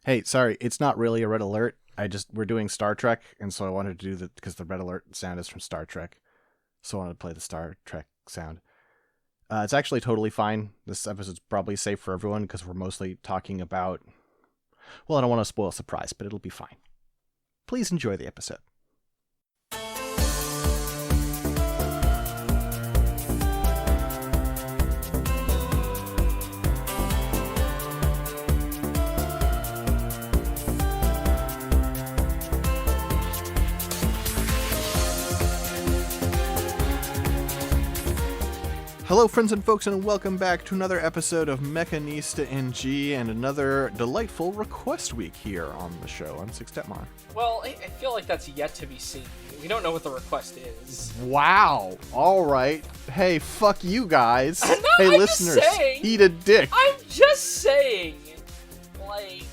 Hey, sorry, it's not really a red alert. We're doing Star Trek, and so I wanted to do that because the red alert sound is from Star Trek. So I wanted to play the Star Trek sound. It's actually totally fine. This episode's probably safe for everyone because we're mostly talking about... Well, I don't want to spoil a surprise, but it'll be fine. Please enjoy the episode. Hello, friends and folks, and welcome back to another episode of Mechanista NG and another delightful request week here on the show. I'm Six Stepmon. Well, I feel like that's yet to be seen. We don't know what the request is. Wow. All right. Hey, fuck you guys. No, hey, I'm listeners, just saying, eat a dick. I'm just saying. Like...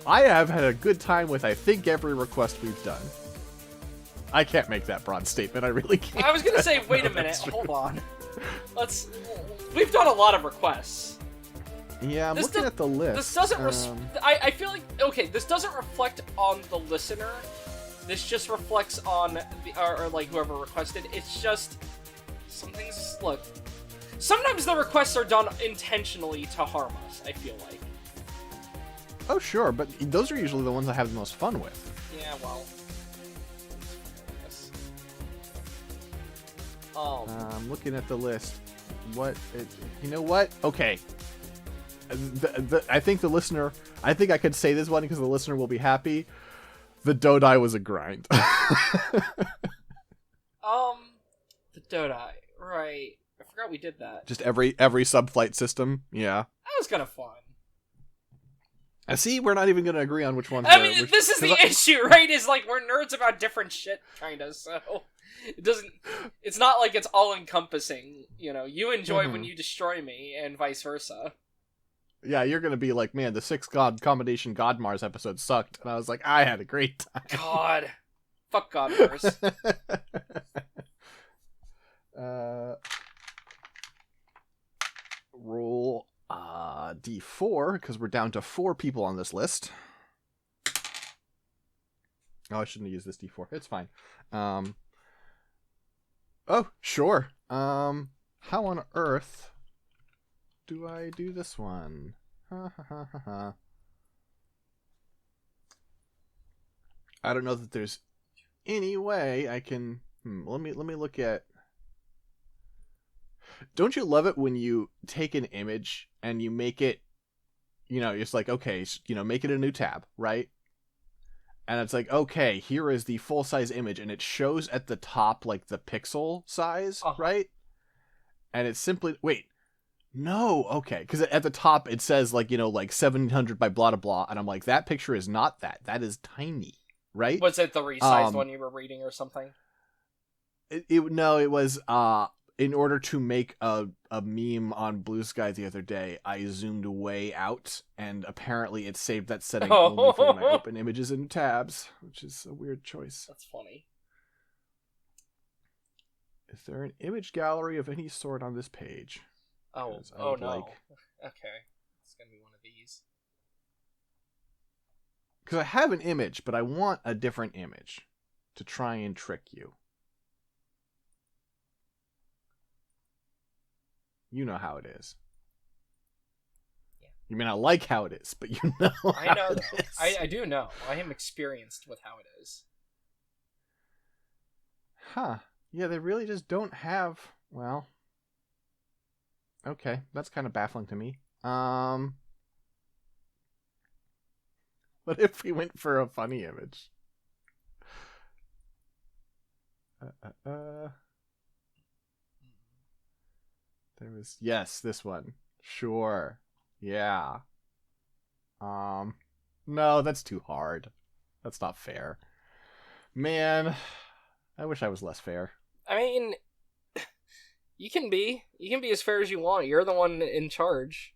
I have had a good time with, I think, every request we've done. I can't make that broad statement. I really can't. I was gonna say, wait a minute, hold on. We've done a lot of requests. Yeah, I'm looking at the list. This doesn't. I feel like this doesn't reflect on the listener. This just reflects on or like whoever requested. It's just some things. Look, sometimes the requests are done intentionally to harm us. I feel like. Oh sure, but those are usually the ones I have the most fun with. Yeah, well. I'm looking at the list. You know what? Okay. I think the listener... I think I could say this one because the listener will be happy. The Dodai was a grind. The Dodai. Right. I forgot we did that. Just every subflight system. Yeah. That was kind of fun. I see, we're not even going to agree on which ones. I mean, this is the issue, right? Is like we're nerds about different shit, kind of. So it doesn't. It's not like it's all encompassing. You know, you enjoy when you destroy me, and vice versa. Yeah, you're going to be like, man, the 6 combination God Mars episode sucked, and I was like, I had a great time. God, fuck God Mars. Roll D4 because we're down to 4 people on this list. Oh, I shouldn't have used this D4. It's fine. Oh, sure. How on earth do I do this one? Ha ha ha ha ha. I don't know that there's any way I can. Let me look at. Don't you love it when you take an image and you make it, it's like, okay, make it a new tab, right? And it's like, okay, here is the full-size image, and it shows at the top, like, the pixel size, right? And it's simply, wait, no, okay, because at the top it says, like, like 700 by blah, blah, blah, and I'm like, that picture is not that is tiny, right? Was it the resized one you were reading or something? No, it was, in order to make a meme on Blue Sky the other day, I zoomed way out, and apparently it saved that setting only for when I open images in tabs, which is a weird choice. That's funny. Is there an image gallery of any sort on this page? Oh no. Okay. It's going to be one of these. Because I have an image, but I want a different image to try and trick you. You know how it is. Yeah. You may not like how it is, but you know I know. It is. I do know. I am experienced with how it is. Huh. Yeah, they really just don't have... Well... Okay, that's kind of baffling to me. What if we went for a funny image? There was... Yes, this one. Sure. Yeah. No, that's too hard. That's not fair. Man, I wish I was less fair. I mean, you can be as fair as you want. You're the one in charge.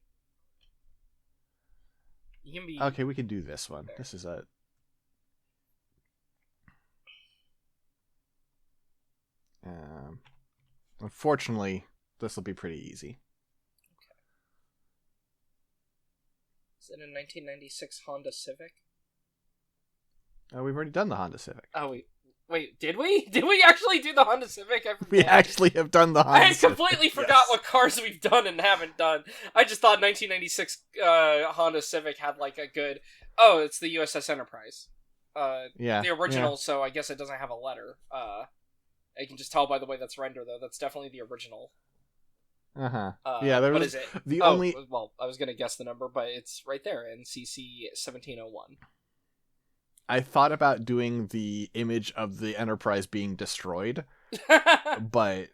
You can be... Okay, we can do this one. Fair. This is a... Unfortunately, this will be pretty easy. Is it a 1996 Honda Civic? We've already done the Honda Civic. Oh, wait, did we? Did we actually do the Honda Civic? I forget. We actually have done the Honda I Civic. completely forgot what cars we've done and haven't done. I just thought 1996 Honda Civic had like a good... Oh, it's the USS Enterprise. The original, so I guess it doesn't have a letter. I can just tell by the way that's rendered, though. That's definitely the original. Yeah, there what was is it? the only... Well, I was going to guess the number, but it's right there, NCC-1701. I thought about doing the image of the Enterprise being destroyed, but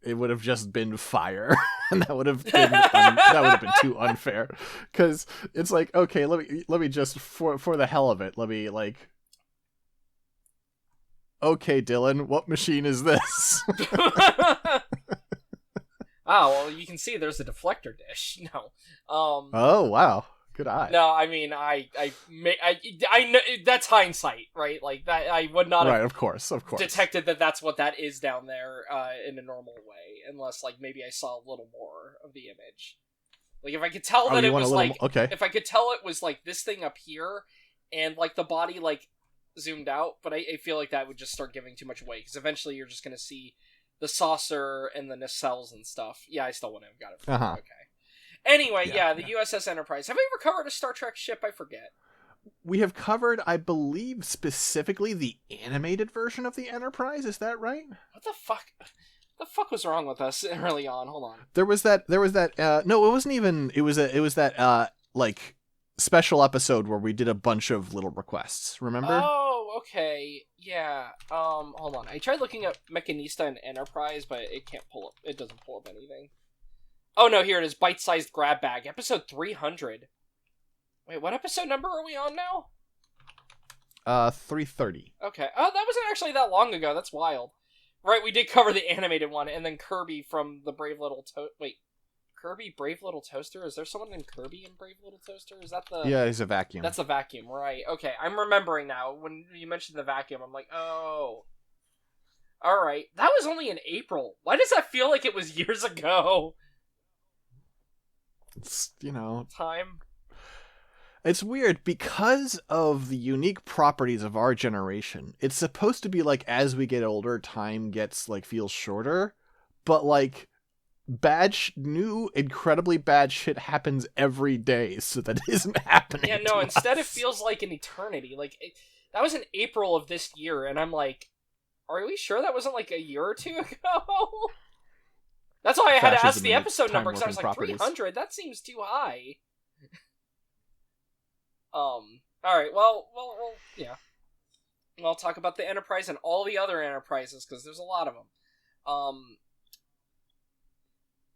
it would have just been fire, and that would have been too unfair. Because it's like, okay, let me just for the hell of it, let me like. Okay, Dylan, what machine is this? Well, you can see there's a deflector dish. No. Oh wow. Good eye. No, I mean, I know that's hindsight, right? Like that, I would not have, of course, detected that that's what that is down there in a normal way, unless like maybe I saw a little more of the image. Like if I could tell that it was like, if I could tell it was like this thing up here, and like the body like zoomed out, but I feel like that would just start giving too much away because eventually you're just gonna see the saucer and the nacelles and stuff. Yeah, I still wouldn't have got it. Okay. Anyway, the USS Enterprise. Have we ever covered a Star Trek ship? I forget. We have covered, I believe, specifically the animated version of the Enterprise. Is that right? What the fuck? What the fuck was wrong with us early on? Hold on. There was that. No, it wasn't even. It was that like special episode where we did a bunch of little requests. Remember? Oh, okay. Yeah. Hold on. I tried looking up Mechanista and Enterprise, but it can't pull up. It doesn't pull up anything. Oh no, here it is. Bite-sized grab bag, episode 300. Wait, what episode number are we on now? 330. Okay. Oh, that wasn't actually that long ago. That's wild. Right, we did cover the animated one, and then Kirby from the Brave Little Wait, Kirby Brave Little Toaster? Is there someone named Kirby in Brave Little Toaster? Is that the... Yeah, he's a vacuum. That's the vacuum, right. Okay, I'm remembering now. When you mentioned the vacuum, I'm like, oh. Alright, that was only in April. Why does that feel like it was years ago? It's, time. It's weird because of the unique properties of our generation. It's supposed to be like as we get older, time gets feels shorter, but new, incredibly bad shit happens every day, so that isn't happening. Yeah, no. Instead, us. It feels like an eternity. That was in April of this year, and I'm like, are we sure that wasn't a year or two ago? That's why I had to ask the episode number, because I was like, 300? That seems too high. Alright, well, yeah. I'll talk about the Enterprise and all the other Enterprises, because there's a lot of them.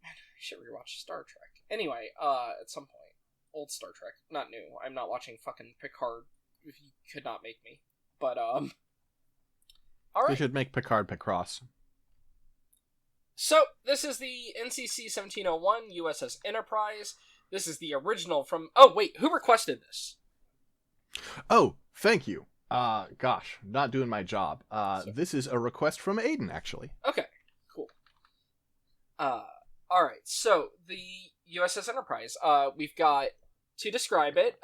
Man, I should rewatch Star Trek. Anyway, at some point. Old Star Trek. Not new. I'm not watching fucking Picard, if you could not make me. But, alright. They should make Picard Picross. So, this is the NCC-1701 USS Enterprise. This is the original from... Oh, wait, who requested this? Oh, thank you. Gosh, not doing my job. This is a request from Aiden, actually. Okay, cool. Alright, so, the USS Enterprise. We've got, to describe it,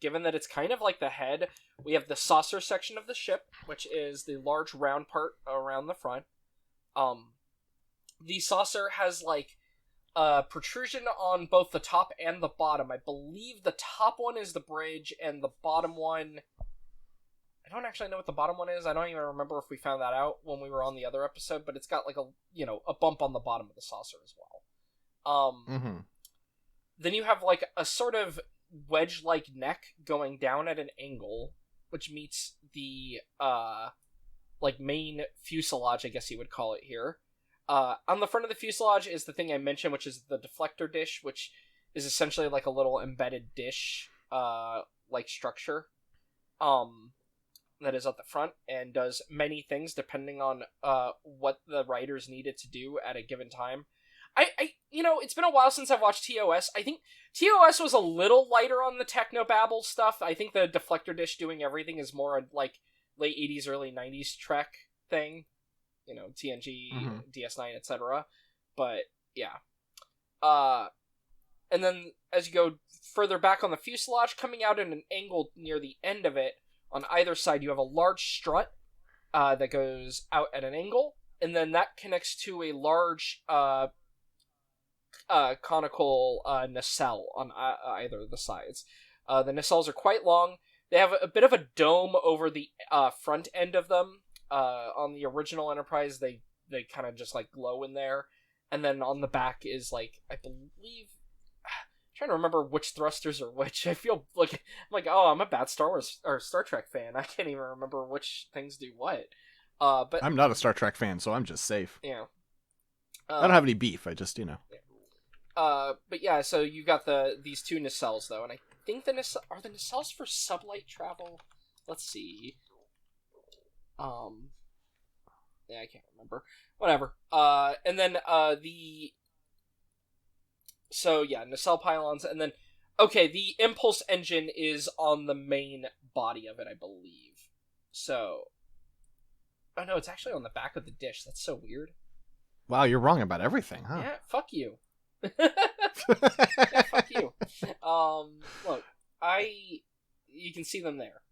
given that it's kind of like the head, we have the saucer section of the ship, which is the large round part around the front. The saucer has, protrusion on both the top and the bottom. I believe the top one is the bridge, and the bottom one... I don't actually know what the bottom one is. I don't even remember if we found that out when we were on the other episode, but it's got, a bump on the bottom of the saucer as well. Then you have, a sort of wedge-like neck going down at an angle, which meets the, main fuselage, I guess you would call it here. On the front of the fuselage is the thing I mentioned, which is the deflector dish, which is essentially a little embedded dish, structure, that is at the front, and does many things depending on, what the writers needed to do at a given time. It's been a while since I've watched TOS. I think TOS was a little lighter on the technobabble stuff. I think the deflector dish doing everything is more late 80s, early 90s Trek thing. TNG, DS9, etc. But, yeah. And then as you go further back on the fuselage, coming out at an angle near the end of it, on either side you have a large strut that goes out at an angle, and then that connects to a large conical nacelle on either of the sides. The nacelles are quite long. They have a bit of a dome over the front end of them. On the original Enterprise, they kind of just like glow in there. And then on the back is like, I believe, I'm trying to remember which thrusters are which. I feel like oh, I'm a bad Star Wars or Star Trek fan. I can't even remember which things do what. But I'm not a Star Trek fan, so I'm just safe. Yeah. I don't have any beef. I just, Yeah. But yeah, so you got these two nacelles though, and I think are the nacelles for sublight travel? Let's see. Yeah, I can't remember. Whatever. And then so yeah, nacelle pylons, and then okay, the impulse engine is on the main body of it, I believe. So, oh no, it's actually on the back of the dish. That's so weird. Wow, you're wrong about everything, huh? Yeah, fuck you. Yeah, fuck you. Look, you can see them there.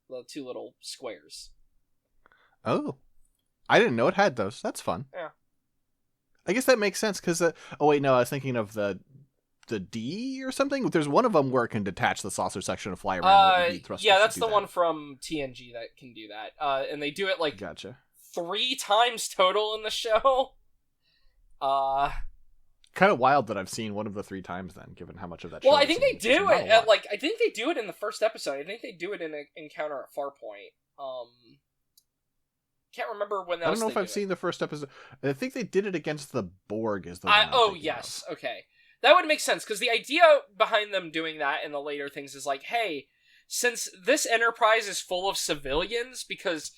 The two little squares. Oh. I didn't know it had those. That's fun. Yeah. I guess that makes sense, because oh wait, no, I was thinking of the D or something. There's one of them where it can detach the saucer section and fly around. Yeah, that's the one from TNG that can do that. And they do it like gotcha. 3 times total in the show. Kind of wild that I've seen one of the 3 times then, given how much of that. Well, I think they do it. I think they do it in the first episode. I think they do it in Encounter at Farpoint. Can't remember when else. I don't know if I've seen the first episode. I think they did it against the Borg. Is the one yes, okay, that would make sense, because the idea behind them doing that in the later things is like, hey, since this Enterprise is full of civilians, because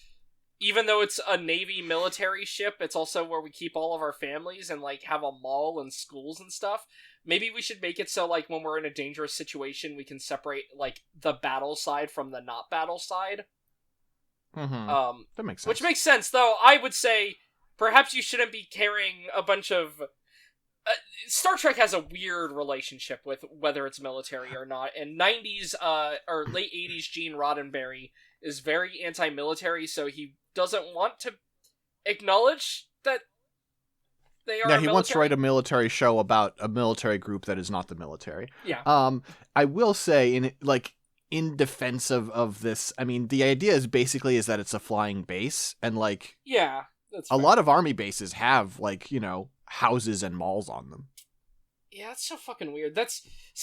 even though it's a Navy military ship, it's also where we keep all of our families and like have a mall and schools and stuff. Maybe we should make it so like when we're in a dangerous situation, we can separate like the battle side from the not battle side. Mm-hmm. That makes sense. Which makes sense, though. I would say perhaps you shouldn't be carrying a bunch of. Star Trek has a weird relationship with whether it's military or not. And 90s or late 80s Gene Roddenberry is very anti-military, so he doesn't want to acknowledge that they are. Yeah, he wants to write a military show about a military group that is not the military. Yeah. I will say in defense of this, I mean, the idea is that it's a flying base, and like, yeah, that's a lot of army bases have like, houses and malls on them. Yeah, that's so fucking weird.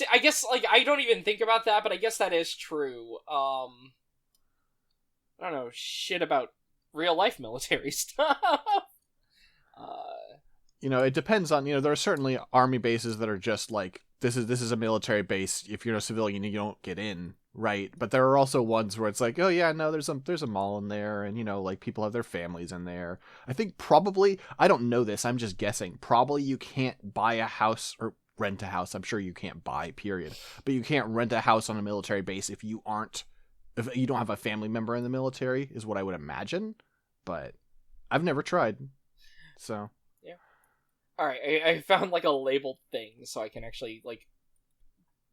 I guess like I don't even think about that, but I guess that is true. I don't know shit about real life military stuff. It depends on, there are certainly army bases that are just like, this is a military base. If you're a civilian, you don't get in. Right, but there are also ones where it's like, oh yeah, no, there's a mall in there, and like people have their families in there. I think probably, I don't know this, I'm just guessing, probably you can't buy a house or rent a house. I'm sure you can't buy, period. But you can't rent a house on a military base if you don't have a family member in the military, is what I would imagine. But I've never tried, so yeah. All right, I found like a labeled thing so I can actually like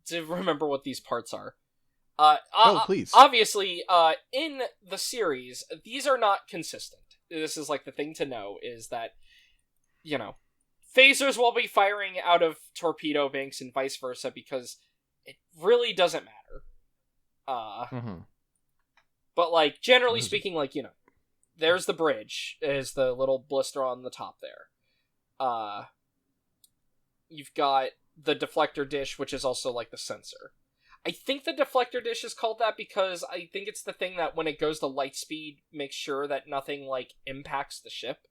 to remember what these parts are. Please. Obviously, in the series, these are not consistent. This is like the thing to know is that, phasers will be firing out of torpedo banks and vice versa because it really doesn't matter. But like generally speaking, like there's the bridge, is the little blister on the top there. You've got the deflector dish, which is also like the sensor. I think the deflector dish is called that because I think it's the thing that when it goes to light speed makes sure that nothing like impacts the ship.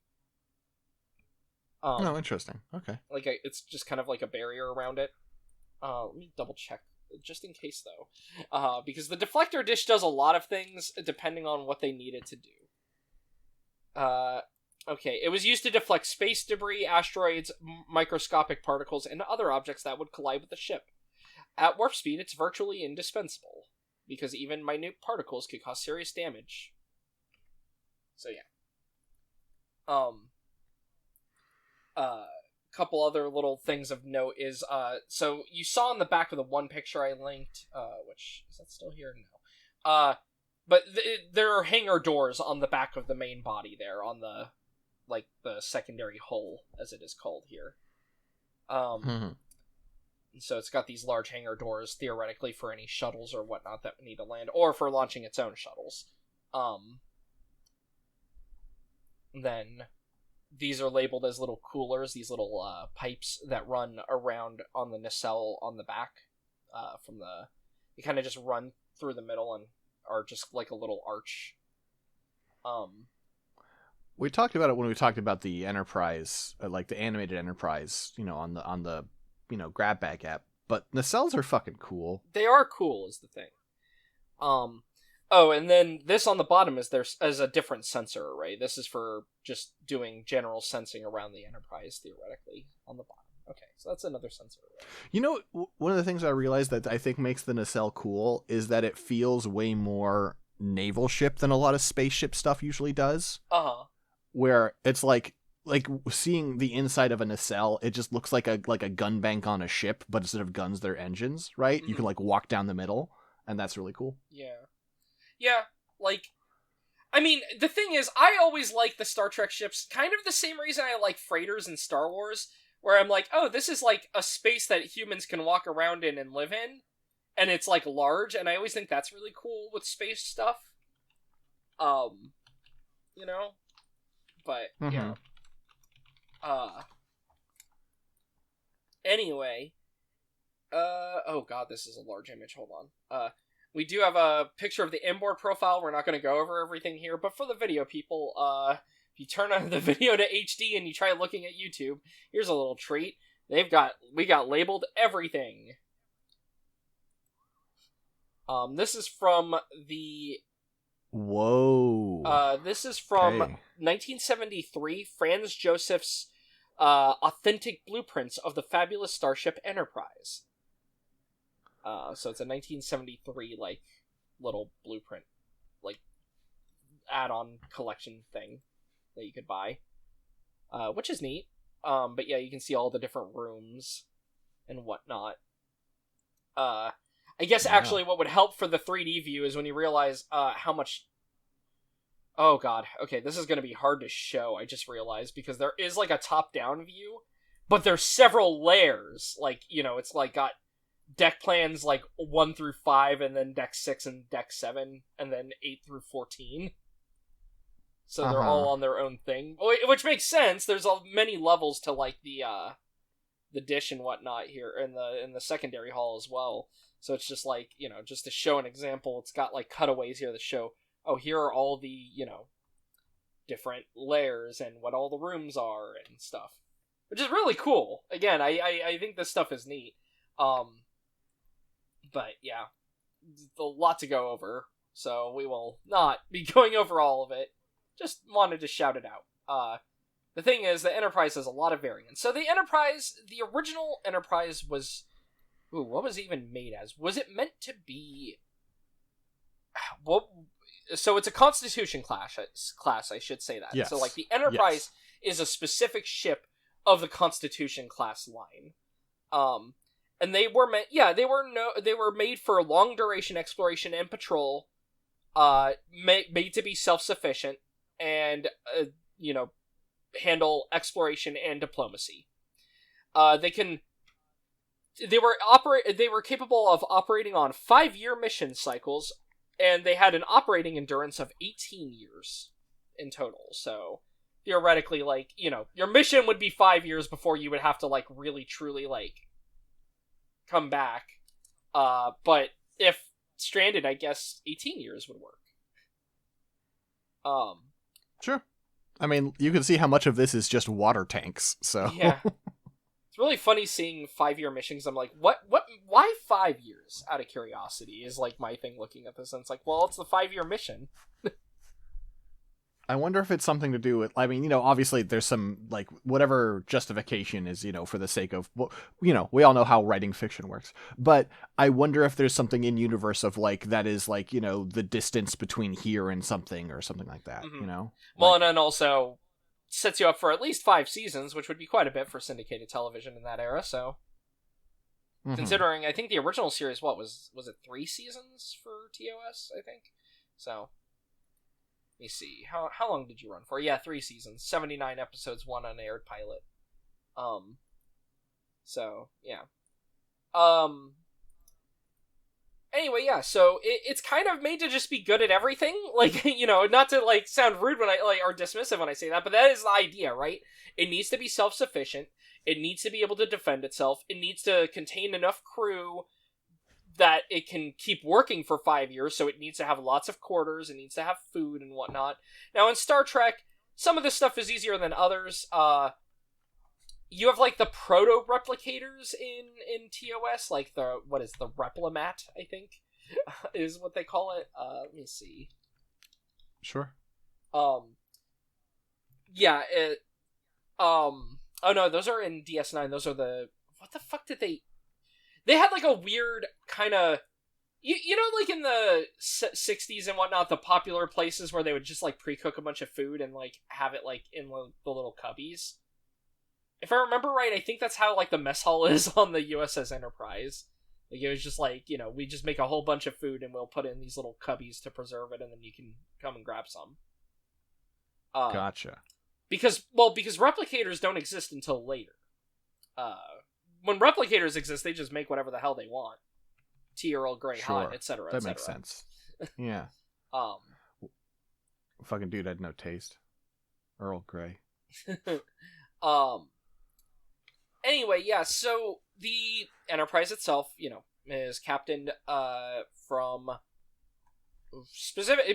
Oh, interesting. Okay. Like it's just kind of like a barrier around it. Let me double check just in case though, because the deflector dish does a lot of things depending on what they need it to do. Okay, it was used to deflect space debris, asteroids, microscopic particles, and other objects that would collide with the ship. At warp speed, it's virtually indispensable, because even minute particles could cause serious damage. So yeah. couple other little things of note is, so you saw in the back of the one picture I linked, which, is that still here? No. But there are hangar doors on the back of the main body there, on the, like, the secondary hull, as it is called here. So it's got these large hangar doors, theoretically, for any shuttles or whatnot that need to land, or for launching its own shuttles. Then these are labeled as little coolers, these little pipes that run around on the nacelle on the back. They kind of just run through the middle and are just like a little arch. We talked about it when we talked about the Enterprise, like the animated Enterprise, on the grab bag app. But nacelles are fucking cool. They are cool, is the thing. Oh, and then this on the bottom is a different sensor array. This is for just doing general sensing around the Enterprise, theoretically, on the bottom. Okay, so that's another sensor array. One of the things I realized that I think makes the nacelle cool is that it feels way more naval ship than a lot of spaceship stuff usually does. Uh-huh. Where it's like seeing the inside of a nacelle, it just looks like a gun bank on a ship, but instead of guns, they're engines, right? Mm-hmm. You can like walk down the middle, and that's really cool. Yeah, like, I mean, the thing is, I always like the Star Trek ships, kind of the same reason I like freighters in Star Wars, where I'm like, oh, this is like a space that humans can walk around in and live in, and it's like large, and I always think that's really cool with space stuff. But, mm-hmm. Anyway, oh god, this is a large image, hold on. We do have a picture of the inboard profile. We're not going to go over everything here, but for the video people, if you turn on the video to HD and you try looking at YouTube, here's a little treat. We got labeled everything. This is from the... Whoa. This is from 1973, Franz Joseph's authentic blueprints of the fabulous starship Enterprise. So it's a 1973, like, little blueprint, like, add-on collection thing that you could buy, which is neat. But yeah, you can see all the different rooms and whatnot. I guess actually what would help for the 3D view is when you realize how much... Oh god, okay, this is going to be hard to show, I just realized, because there is, like, a top-down view, but there's several layers. Like, it's, like, got deck plans, like, 1 through 5, and then deck 6 and deck 7, and then 8 through 14. So they're all on their own thing, which makes sense. There's many levels to, like, the dish and whatnot here in the secondary hall as well. So it's just like, just to show an example, it's got like cutaways here that show, oh, here are all the, different layers and what all the rooms are and stuff, which is really cool. Again, I think this stuff is neat. But yeah, a lot to go over, so we will not be going over all of it. Just wanted to shout it out. The thing is, the Enterprise has a lot of variants. So the original Enterprise was... Ooh, what was it even made as? Was it meant to be... So it's a Constitution class, I should say that. Yes. So, like, the Enterprise is a specific ship of the Constitution class line. And they were they were made for long duration exploration and patrol, made to be self-sufficient, and, handle exploration and diplomacy. They were capable of operating on 5-year mission cycles, and they had an operating endurance of 18 years in total. So theoretically, like, your mission would be 5 years before you would have to, like, really truly, like, come back. But if stranded, I guess 18 years would work. Sure. I mean, you can see how much of this is just water tanks, so... Yeah. It's really funny seeing 5-year missions. I'm like, why 5 years? Out of curiosity is, like, my thing looking at this, and it's like, well, it's the 5-year mission. I wonder if it's something to do with, I mean, obviously there's some, like, whatever justification is, for the sake of, we all know how writing fiction works, but I wonder if there's something in universe of, like, that is, like, the distance between here and something, or something like that, Well, like, and then also, sets you up for at least 5 seasons, which would be quite a bit for syndicated television in that era. So, considering, I think the original series, was it 3 seasons for TOS? I think so. Let me see. How long did you run for? Yeah, 3 seasons, 79 episodes, 1 unaired pilot. So yeah. Anyway, yeah, so it's kind of made to just be good at everything. Like, not to, like, sound rude when or dismissive when I say that, but that is the idea, right? It needs to be self-sufficient. It needs to be able to defend itself. It needs to contain enough crew that it can keep working for 5 years, so it needs to have lots of quarters, it needs to have food and whatnot. Now, in Star Trek, some of this stuff is easier than others. You have, like, the proto-replicators in TOS, like the Replimat, I think, is what they call it. Let me see. Sure. Yeah, oh no, those are in DS9, those are what the fuck did they had, like, a weird kind of, like, in the 60s and whatnot, the popular places where they would just, like, pre-cook a bunch of food and, like, have it, like, in the little cubbies. If I remember right, I think that's how, like, the mess hall is on the USS Enterprise. Like, it was just like, we just make a whole bunch of food and we'll put it in these little cubbies to preserve it, and then you can come and grab some. Gotcha. Because replicators don't exist until later. When replicators exist, they just make whatever the hell they want. Tea, Earl Grey, hot, etc. That makes sense. Yeah. Fucking dude had no taste. Earl Grey. Anyway, yeah, so the Enterprise itself, is captained from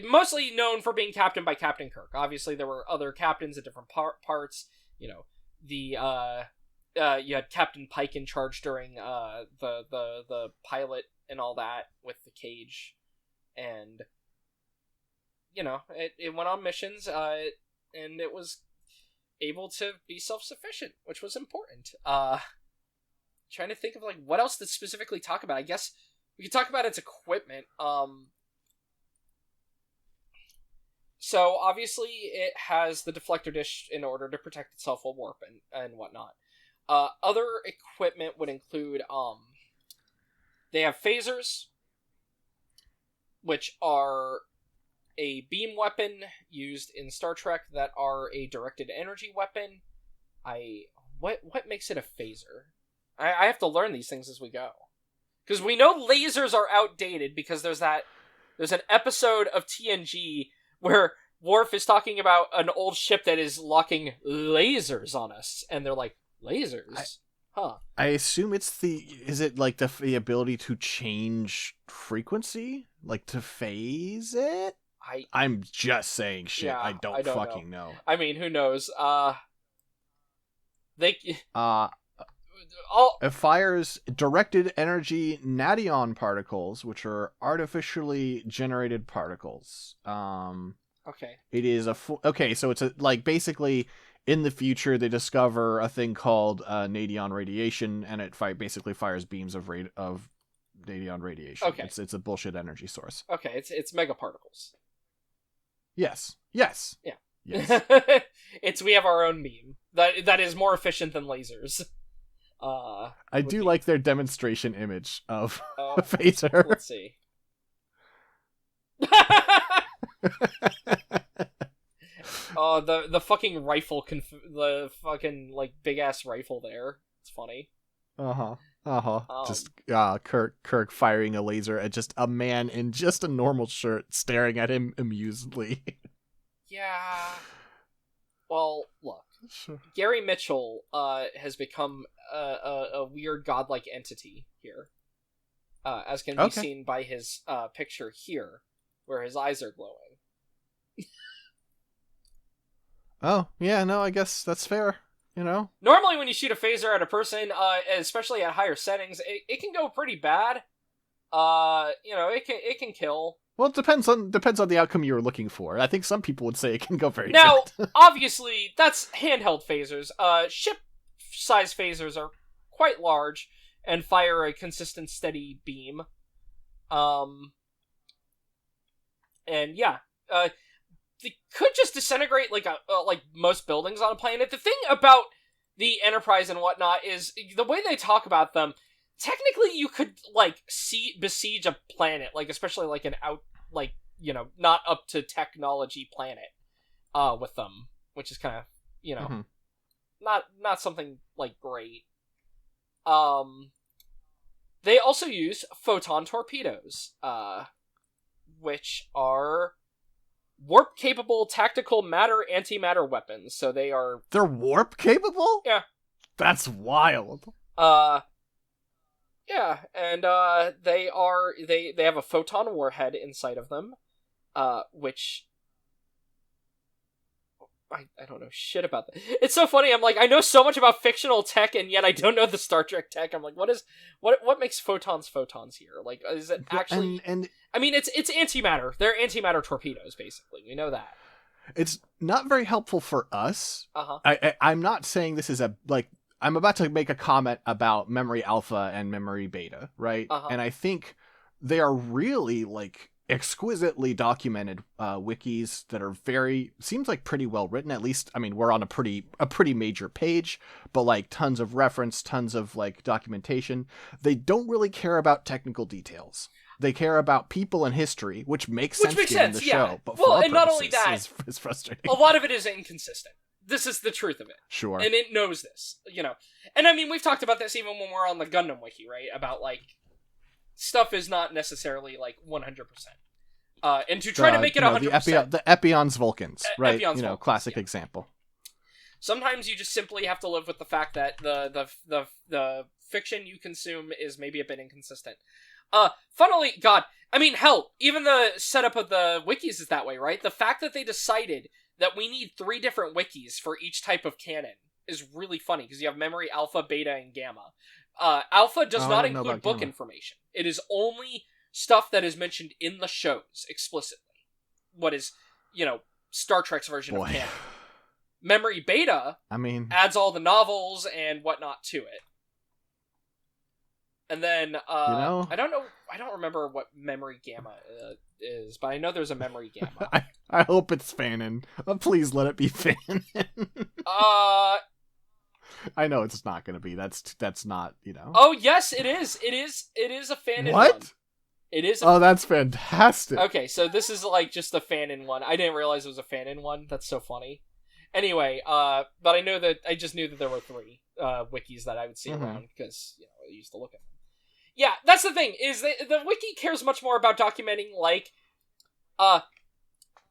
mostly known for being captained by Captain Kirk. Obviously, there were other captains at different parts. You had Captain Pike in charge during the pilot and all that with the cage, and it went on missions, and it was able to be self-sufficient, which was important. Trying to think of, like, what else to specifically talk about. I guess we could talk about its equipment. So obviously it has the deflector dish in order to protect itself while warp and whatnot. Other equipment would include they have phasers, which are a beam weapon used in Star Trek that are a directed energy weapon. What makes it a phaser? I have to learn these things as we go. Because we know lasers are outdated, because there's an episode of TNG where Worf is talking about an old ship that is locking lasers on us, and they're like, lasers? I assume is it like the ability to change frequency? Like to phase it? I'm just saying shit. Yeah, I don't fucking know. I mean, who knows? It fires directed energy nation particles, which are artificially generated particles. Okay. It is so it's basically in the future they discover a thing called nation radiation, and it basically fires beams of nation radiation. Okay. It's a bullshit energy source. Okay, it's megaparticles. Yes. Yeah. Yes. We have our own beam that is more efficient than lasers. I do like their demonstration image of a phaser. Let's see. The fucking rifle, the fucking, like, big ass rifle there. It's funny. Just Kirk firing a laser at just a man in just a normal shirt staring at him amusedly. Yeah. Well, look. Sure. Gary Mitchell has become a weird godlike entity here, as can be seen by his picture here, where his eyes are glowing. Oh, yeah, no, I guess that's fair, Normally when you shoot a phaser at a person, especially at higher settings, it can go pretty bad. It can kill. Well, it depends on the outcome you were looking for. I think some people would say it can go very Now, good. obviously, that's handheld phasers. Ship-size phasers are quite large and fire a consistent, steady beam. And yeah, they could just disintegrate like like most buildings on a planet. The thing about the Enterprise and whatnot is the way they talk about them. Technically, you could like besiege a planet, like especially like an not up to technology planet, with them, which is kind of not something like great. They also use photon torpedoes, which are warp-capable tactical antimatter weapons. So they're warp-capable? Yeah. That's wild. Yeah, and they have a photon warhead inside of them, which I don't know shit about that. It's so funny. I'm like, I know so much about fictional tech, and yet I don't know the Star Trek tech. I'm like, what makes photons here? Like, is it actually? And I mean, it's antimatter. They're antimatter torpedoes, basically. We know that. It's not very helpful for us. Uh-huh. I'm not saying this is I'm about to make a comment about memory alpha and memory beta, right? Uh-huh. And I think they are really like exquisitely documented wikis that are seems like pretty well written. At least, I mean, we're on a pretty major page, but like tons of reference, tons of like documentation. They don't really care about technical details. They care about people and history, which makes sense given the show. But well, for and not only that, it's frustrating. A lot of it is inconsistent. This is the truth of it. Sure. And it knows this, And I mean, we've talked about this even when we're on the Gundam wiki, right? About, like, stuff is not necessarily, like, 100%. And to try to make it 100%... The Epion's Vulcans, right? Epion's Vulcans, classic example. Sometimes you just simply have to live with the fact that the fiction you consume is maybe a bit inconsistent. Funnily, God, I mean, hell, even the setup of the wikis is that way, right? The fact that they decided that we need 3 different wikis for each type of canon is really funny, because you have memory alpha, beta, and gamma. Alpha does not include book information. It is only stuff that is mentioned in the shows explicitly. What is, Star Trek's version of canon. Memory beta, adds all the novels and whatnot to it. And then, I don't remember what memory gamma is, but I know there's a memory gamma. I hope it's fanon. Please let it be fanon. I know it's not going to be. That's not, Oh, yes, it is. It is a fanon one. What? It is. Oh, that's fantastic. Okay, so this is like just a fanon one. I didn't realize it was a fanon one. That's so funny. Anyway, but I just knew that there were 3 wikis that I would see around, because, I used to look at them. Yeah, that's the thing, is the wiki cares much more about documenting, like,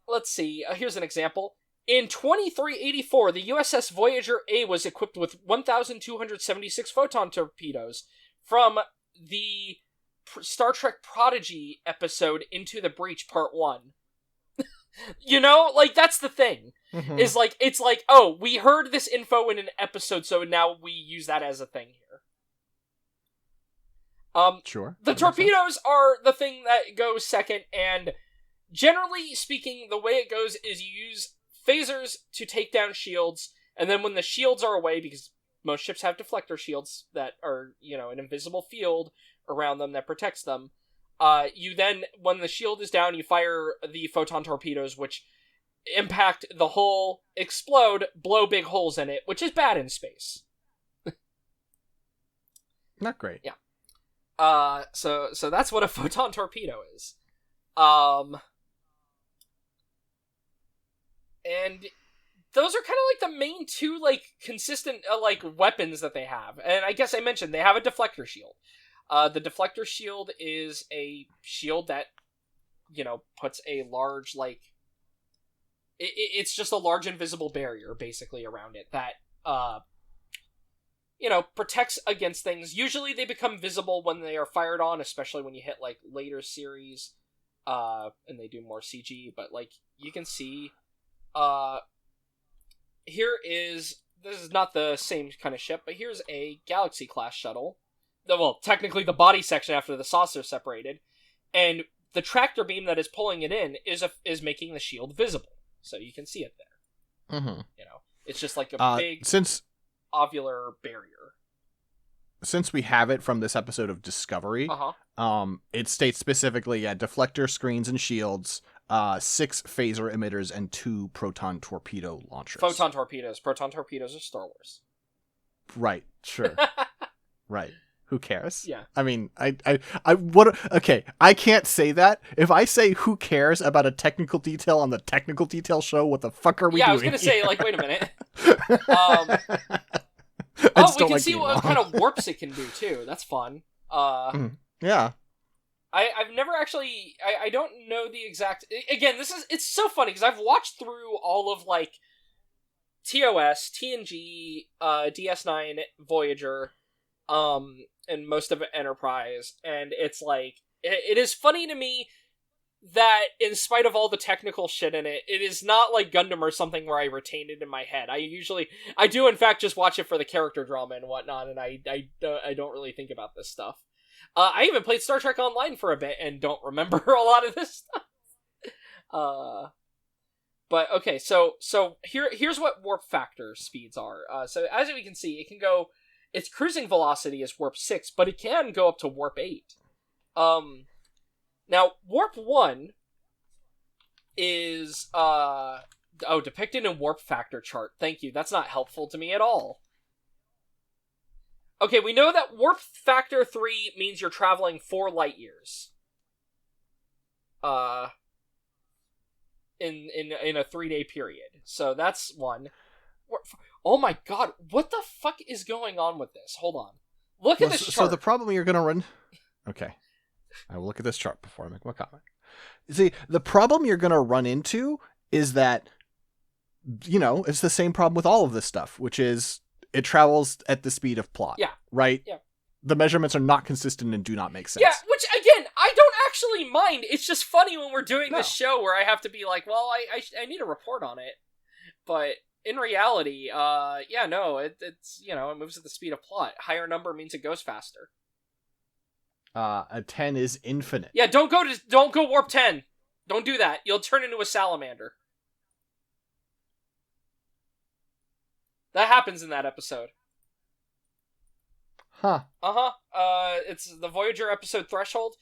let's see, here's an example. In 2384, the USS Voyager A was equipped with 1,276 photon torpedoes from the Star Trek Prodigy episode Into the Breach Part 1. Like, that's the thing. Is like, it's like, oh, we heard this info in an episode, so now we use that as a thing here. Sure. The torpedoes are the thing that goes second, and generally speaking, the way it goes is you use phasers to take down shields, and then when the shields are away, because most ships have deflector shields that are, an invisible field around them that protects them, you then, when the shield is down, you fire the photon torpedoes, which impact the hull, explode, blow big holes in it, which is bad in space. Not great. Yeah. So that's what a photon torpedo is. And those are kind of like the main 2, like, consistent, like, weapons that they have. And I guess I mentioned they have a deflector shield. The deflector shield is a shield that, puts a large, like, it's just a large invisible barrier, basically, around it that, protects against things. Usually they become visible when they are fired on, especially when you hit, like, later series, and they do more CG, but, like, you can see, this is not the same kind of ship, but here's a Galaxy-class shuttle. Well, technically the body section after the saucer separated, and the tractor beam that is pulling it in is making the shield visible, so you can see it there. It's just like a big... ovular barrier. Since we have it from this episode of Discovery, it states specifically, deflector screens and shields 6 phaser emitters, and 2 proton torpedo launchers. Photon torpedoes. Proton torpedoes are Star Wars. Right, sure. Right. Who cares? Yeah. I mean, okay, I can't say that. If I say who cares about a technical detail on the technical detail show, what the fuck are we doing? Yeah, I was gonna say, like, wait a minute. We can see what kind of warps it can do, too. That's fun. Yeah. I've never actually... I don't know the exact... Again, it's so funny, because I've watched through all of, like, TOS, TNG, DS9, Voyager, and most of Enterprise, and it's like... It is funny to me that, in spite of all the technical shit in it, it is not like Gundam or something where I retain it in my head. I do in fact just watch it for the character drama and whatnot, and I don't really think about this stuff. I even played Star Trek Online for a bit and don't remember a lot of this stuff. But okay, so here's what warp factor speeds are. So as we can see, it can go. Its cruising velocity is warp 6, but it can go up to warp 8. Now warp 1 is depicted in warp factor chart. Thank you. That's not helpful to me at all. Okay, we know that warp factor 3 means you're traveling 4 light years. In a 3-day period. So that's one. Oh my god, what the fuck is going on with this? Hold on. Look at this chart. So the problem you're going to run... Okay. I will look at this chart before I make my comment. See, the problem you're going to run into is that, it's the same problem with all of this stuff, which is it travels at the speed of plot. Yeah. Right? Yeah. The measurements are not consistent and do not make sense. Yeah, which, again, I don't actually mind. It's just funny when we're doing this show where I have to be like, well, I need a report on it. But in reality, it's, it moves at the speed of plot. Higher number means it goes faster. A 10 is infinite. Yeah, don't go warp 10. Don't do that. You'll turn into a salamander. That happens in that episode. Huh. It's the Voyager episode Threshold.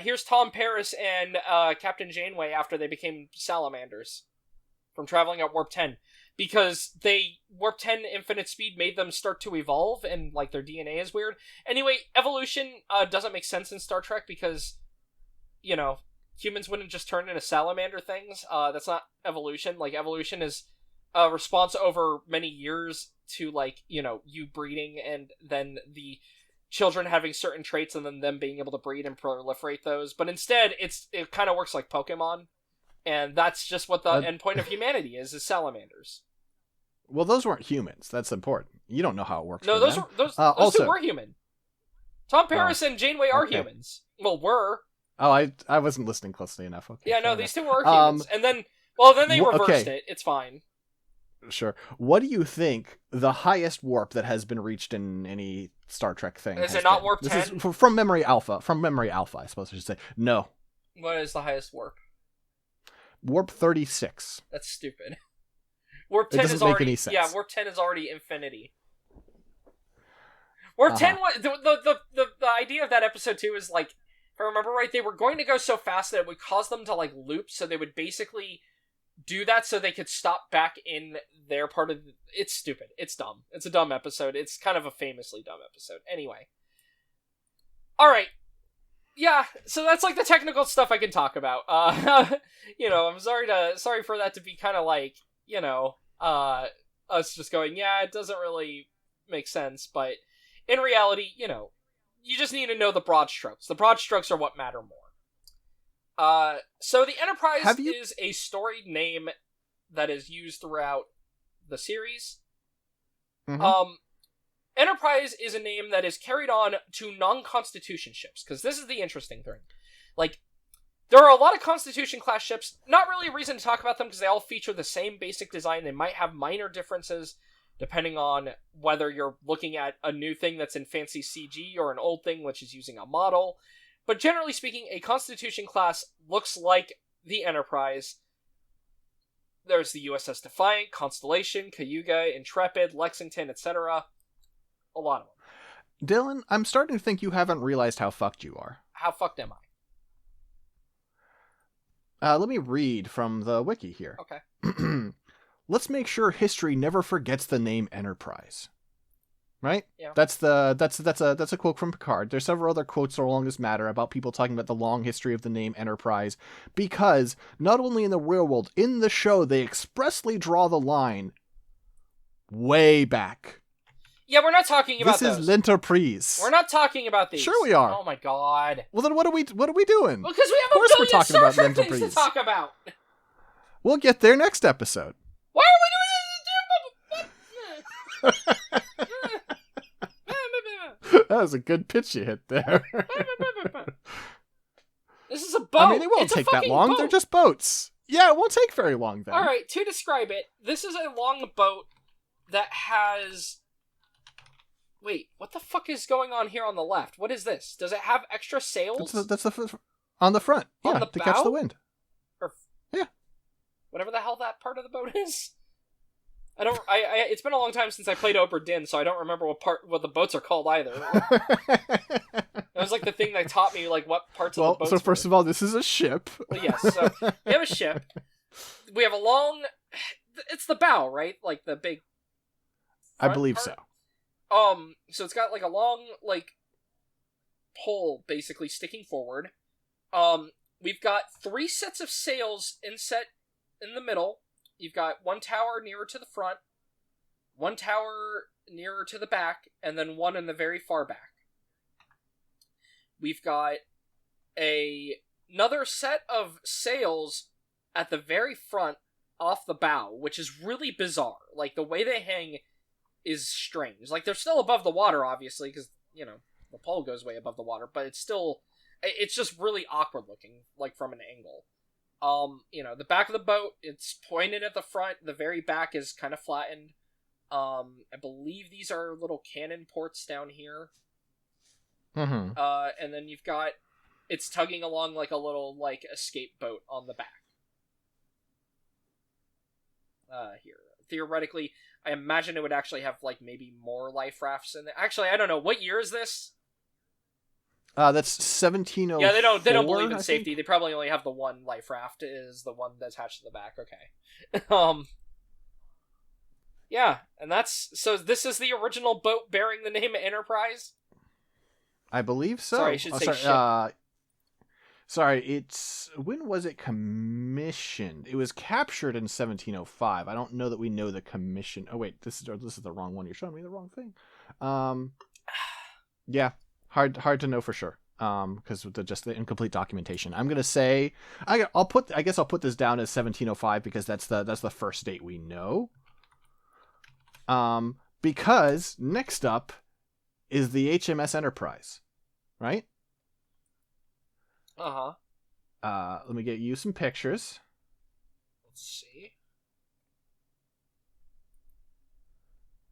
Here's Tom Paris and Captain Janeway after they became salamanders from traveling at warp 10. Because warp 10 infinite speed made them start to evolve, and like their DNA is weird. Anyway, evolution doesn't make sense in Star Trek because, humans wouldn't just turn into salamander things. That's not evolution. Like, evolution is a response over many years to, like, you breeding and then the children having certain traits and then them being able to breed and proliferate those. But instead, it kind of works like Pokemon. And that's just what the endpoint of humanity is salamanders. Well, those weren't humans. That's important. You don't know how it works. No, those two were human. Tom Paris and Janeway are humans. Well, were. Oh, I wasn't listening closely enough. Okay. Yeah, no, these two were humans. And then they reversed it. It's fine. Sure. What do you think the highest warp that has been reached in any Star Trek thing is? It not warp 10? This is from memory alpha. From memory alpha, I suppose I should say. No. What is the highest warp? Warp 36. That's stupid. Warp 10 doesn't is make already any sense. Yeah, warp 10 is already infinity. Warp 10 the idea of that episode too is like, if I remember right, they were going to go so fast that it would cause them to like loop, so they would basically do that so they could stop back in their part of it's stupid. It's dumb. It's a dumb episode. It's kind of a famously dumb episode. Anyway. Alright. Yeah, so that's like the technical stuff I can talk about. I'm sorry for that to be kind of like, us just going, yeah, it doesn't really make sense, but in reality, you just need to know the broad strokes. The broad strokes are what matter more. So the Enterprise is a storied name that is used throughout the series. Mm-hmm. Enterprise is a name that is carried on to non-Constitution ships, because this is the interesting thing. Like, there are a lot of Constitution-class ships, not really a reason to talk about them, because they all feature the same basic design. They might have minor differences, depending on whether you're looking at a new thing that's in fancy CG, or an old thing which is using a model. But generally speaking, a Constitution-class looks like the Enterprise. There's the USS Defiant, Constellation, Cayuga, Intrepid, Lexington, etc., a lot of them. Dylan, I'm starting to think you haven't realized how fucked you are. How fucked am Let me read from the wiki here. Okay. Let's make sure history never forgets the name Enterprise. Right? Yeah. That's a quote from Picard. There's several other quotes along this matter about people talking about the long history of the name Enterprise, because not only in the real world, in the show they expressly draw the line way back. Yeah, we're not talking about this those. Is l'Enterprise. We're not talking about these. Sure we are. Oh my god. Well then what are we doing? Because we have of course a we're billion talking Star about Trek things l'Enterprise. to talk about. We'll get there next episode. Why are we doing That was a good pitch you hit there. This is a boat. I mean, it won't It's take a that fucking long. boat. They're just boats. Yeah, it won't take very long then. Alright, to describe it, this is a long boat that has... Wait, what the fuck is going on here on the left? What is this? Does it have extra sails? That's on the front. On Yeah, the to catch bow? the wind. Or yeah. Whatever the hell that part of the boat is. It's been a long time since I played Obra Dinn, so I don't remember what the boats are called either. It was like the thing that taught me like what parts of the boats so first of all, this is a ship. Well, yes, so we have a ship. We have a long... It's the bow, right? Like the big... I believe part? so. So it's got like a long, like, pole basically sticking forward. We've got 3 sets of sails inset in the middle. You've got one tower nearer to the front, one tower nearer to the back, and then one in the very far back. We've got another set of sails at the very front off the bow, which is really bizarre. Like, the way they hang is strange. Like, they're still above the water, obviously, because, you know, the pole goes way above the water, but it's just really awkward looking, like, from an angle. You know, the back of the boat, it's pointed at the front, the very back is kind of flattened. I believe these are little cannon ports down here. Mm-hmm. And then you've got, it's tugging along like a little, like, escape boat on the back. Here. Theoretically, I imagine it would actually have, like, maybe more life rafts in there. Actually, I don't know. What year is this? That's 1704. Yeah, they don't believe in safety. They probably only have the one life raft is the one that's attached to the back. Okay. Yeah, and so this is the original boat bearing the name Enterprise? I believe so. Sorry, I should say ship. Sorry, when was it commissioned? It was captured in 1705. I don't know that we know the commission. Oh wait, this is the wrong one. You're showing me the wrong thing. Yeah, hard to know for sure. Because with just the incomplete documentation. I'm gonna say I guess I'll put this down as 1705 because that's the first date we know. Because next up is the HMS Enterprise, right? Uh-huh. Let me get you some pictures. Let's see.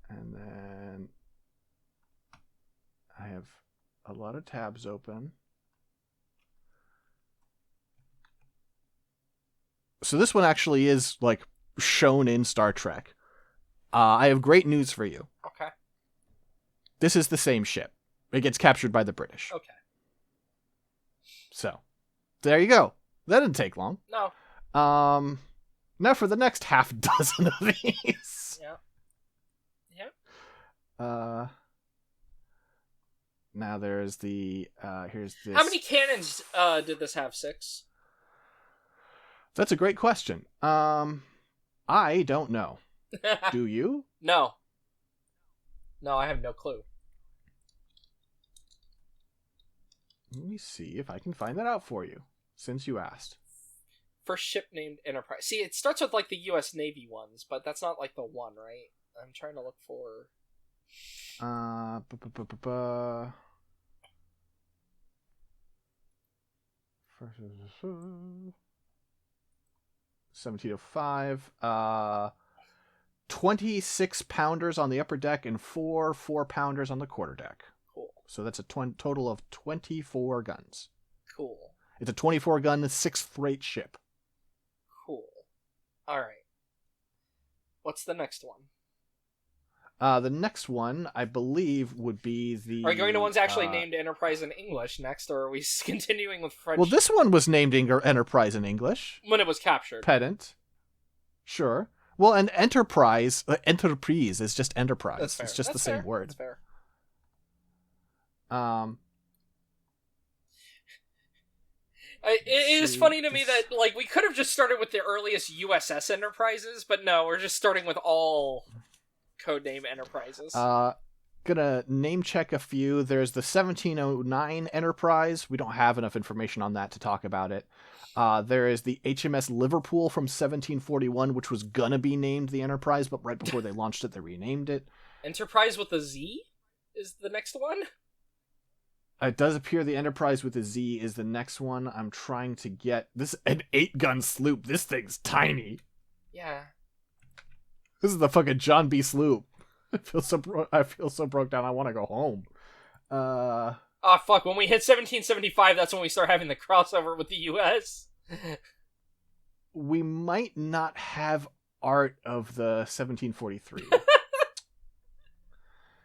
And then I have a lot of tabs open. So this one actually is like shown in Star Trek. I have great news for you. Okay. This is the same ship. It gets captured by the British. Okay. So, there you go. That didn't take long. No. Now for the next half dozen of these. Yeah. Now there's here's this. How many cannons did this have? 6? That's a great question. I don't know. Do you? No, I have no clue. Let me see if I can find that out for you, since you asked. First ship named Enterprise. See, it starts with, like, the U.S. Navy ones, but that's not, like, the one, right? I'm trying to look for... 1705. 26 pounders on the upper deck and 4 4-pounders on the quarterdeck. Cool. So that's a total of 24 guns. Cool. It's a 24-gun 6th-rate ship. Cool. All right. What's the next one? The next one, I believe, would be the... Are we going to ones actually named Enterprise in English next, or are we continuing with French? Well, this one was named Enterprise in English. When it was captured. Pedant. Sure. Well, and Enterprise is just Enterprise. That's fair. It's just That's the same fair. word. That's fair. It is funny to me that, like, we could have just started with the earliest USS Enterprises, but no, we're just starting with all codename Enterprises. Gonna name check a few. There's the 1709 Enterprise. We don't have enough information on that to talk about it. There is the HMS Liverpool from 1741, which was gonna be named the Enterprise, but right before they launched it, they renamed it. Enterprise with a Z is the next one? It does appear the Enterprise with a Z is the next one. I'm trying to get... This an 8-gun sloop. This thing's tiny. Yeah. This is the fucking John B. sloop. I feel so broke down. I want to go home. Oh, fuck. When we hit 1775, that's when we start having the crossover with the U.S. We might not have art of the 1743.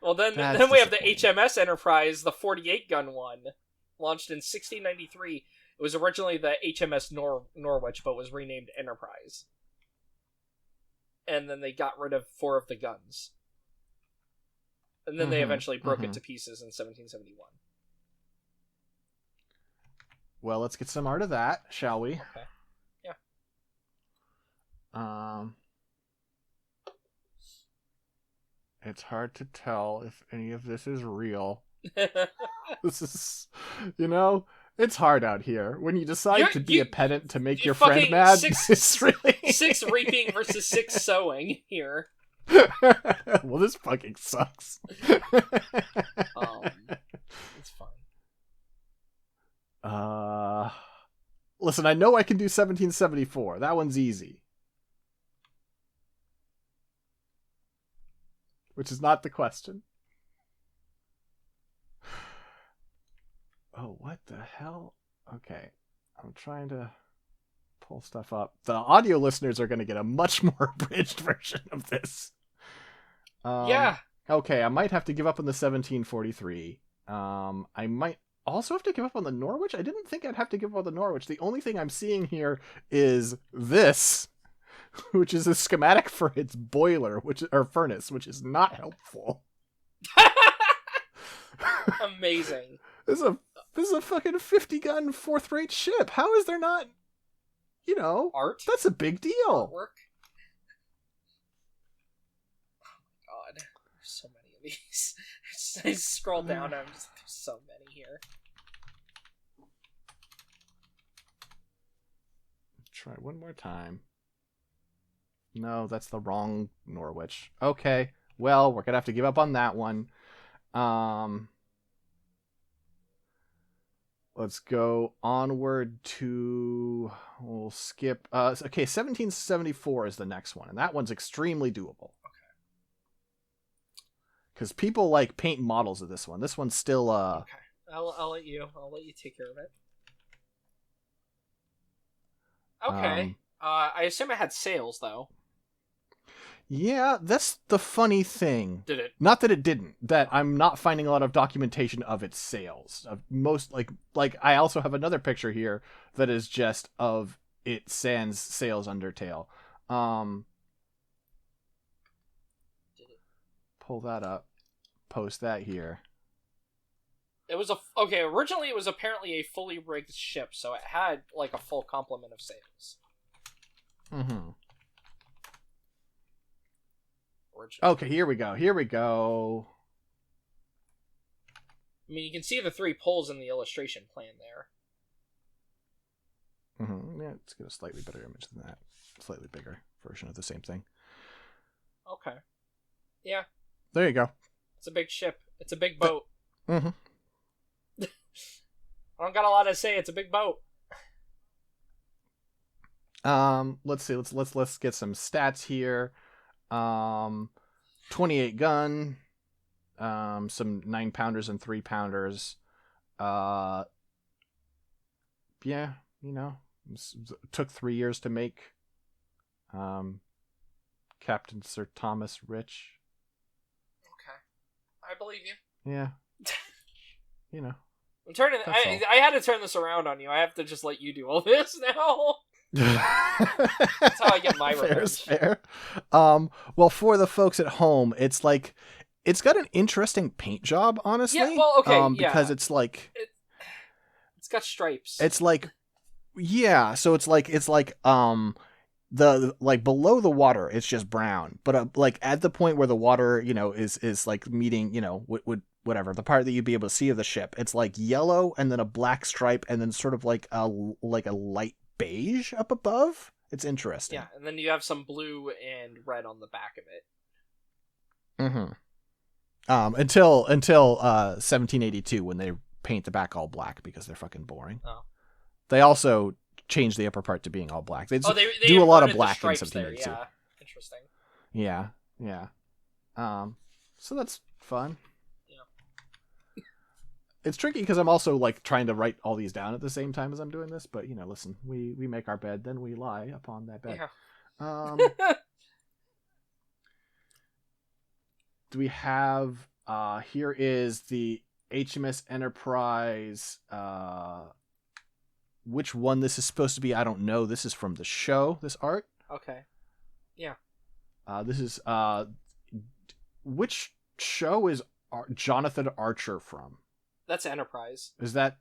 Well, then we have the HMS Enterprise, the 48-gun one, launched in 1693. It was originally the HMS Norwich, but was renamed Enterprise. And then they got rid of 4 of the guns. And then they eventually broke it to pieces in 1771. Well, let's get some art of that, shall we? Okay. Yeah. It's hard to tell if any of this is real. This is, it's hard out here. When you decide to be a pedant to make your friend mad, it's really... 6 reaping versus 6 sowing here. Well, this fucking sucks. It's fine. Listen, I know I can do 1774. That one's easy. Which is not the question. Oh, what the hell? Okay. I'm trying to pull stuff up. The audio listeners are going to get a much more abridged version of this. Yeah. Okay, I might have to give up on the 1743. I might also have to give up on the Norwich. I didn't think I'd have to give up on the Norwich. The only thing I'm seeing here is this, which is a schematic for its boiler, or furnace, which is not helpful. Amazing. This is a fucking 50-gun 4th-rate ship. How is there not, art? That's a big deal. Artwork? Oh my god. There's so many of these. I scroll down and there's so many here. Try one more time. No, that's the wrong Norwich. Okay, well, we're gonna have to give up on that one. Let's go onward to... We'll skip... okay, 1774 is the next one, and that one's extremely doable. Okay. Because people like paint models of this one. This one's still... Okay, I'll let you take care of it. Okay. I assume it had sails, though. Yeah, that's the funny thing. Did it? Not that it didn't. That I'm not finding a lot of documentation of its sails. Of most, like I also have another picture here that is just of it sans sails undertail. Did it? Pull that up. Post that here. It was okay. Originally, it was apparently a fully rigged ship, so it had like a full complement of sails. Mm-hmm. Originally. Okay, here we go. I mean, you can see the 3 poles in the illustration plan there. Mm-hmm. Yeah, let's get a slightly better image than that. Slightly bigger version of the same thing. Okay. Yeah. There you go. It's a big ship. It's a big boat. Mm-hmm. I don't got a lot to say. It's a big boat. Let's see. Let's get some stats here. 28 gun. Some 9-pounders and 3-pounders. Yeah, took 3 years to make. Captain Sir Thomas Rich. believe you. Yeah. You know. I'm turning. I had to turn this around on you. I have to just let you do all this now. That's how I get my revenge. Fair. Well, for the folks at home, it's like it's got an interesting paint job, honestly. Yeah. Well, okay. Because it's like it's got stripes. It's like, yeah. So it's like the like below the water, it's just brown, but like at the point where the water, is like meeting, whatever the part that you'd be able to see of the ship, it's like yellow and then a black stripe and then sort of like a light beige up above. It's interesting. Yeah, and then you have some blue and red on the back of it. Until 1782 when they paint the back all black because they're fucking boring. Oh. They also changed the upper part to being all black. They they do a lot of black in 1782. Yeah, interesting. Yeah. So that's fun. Yeah. It's tricky because I'm also like trying to write all these down at the same time as I'm doing this, but listen, we make our bed, then we lie upon that bed. Yeah. Do we have here is the HMS Enterprise, which one this is supposed to be, I don't know. This is from the show, this art. Okay. Yeah. This is which show is Jonathan Archer from? That's Enterprise. Is that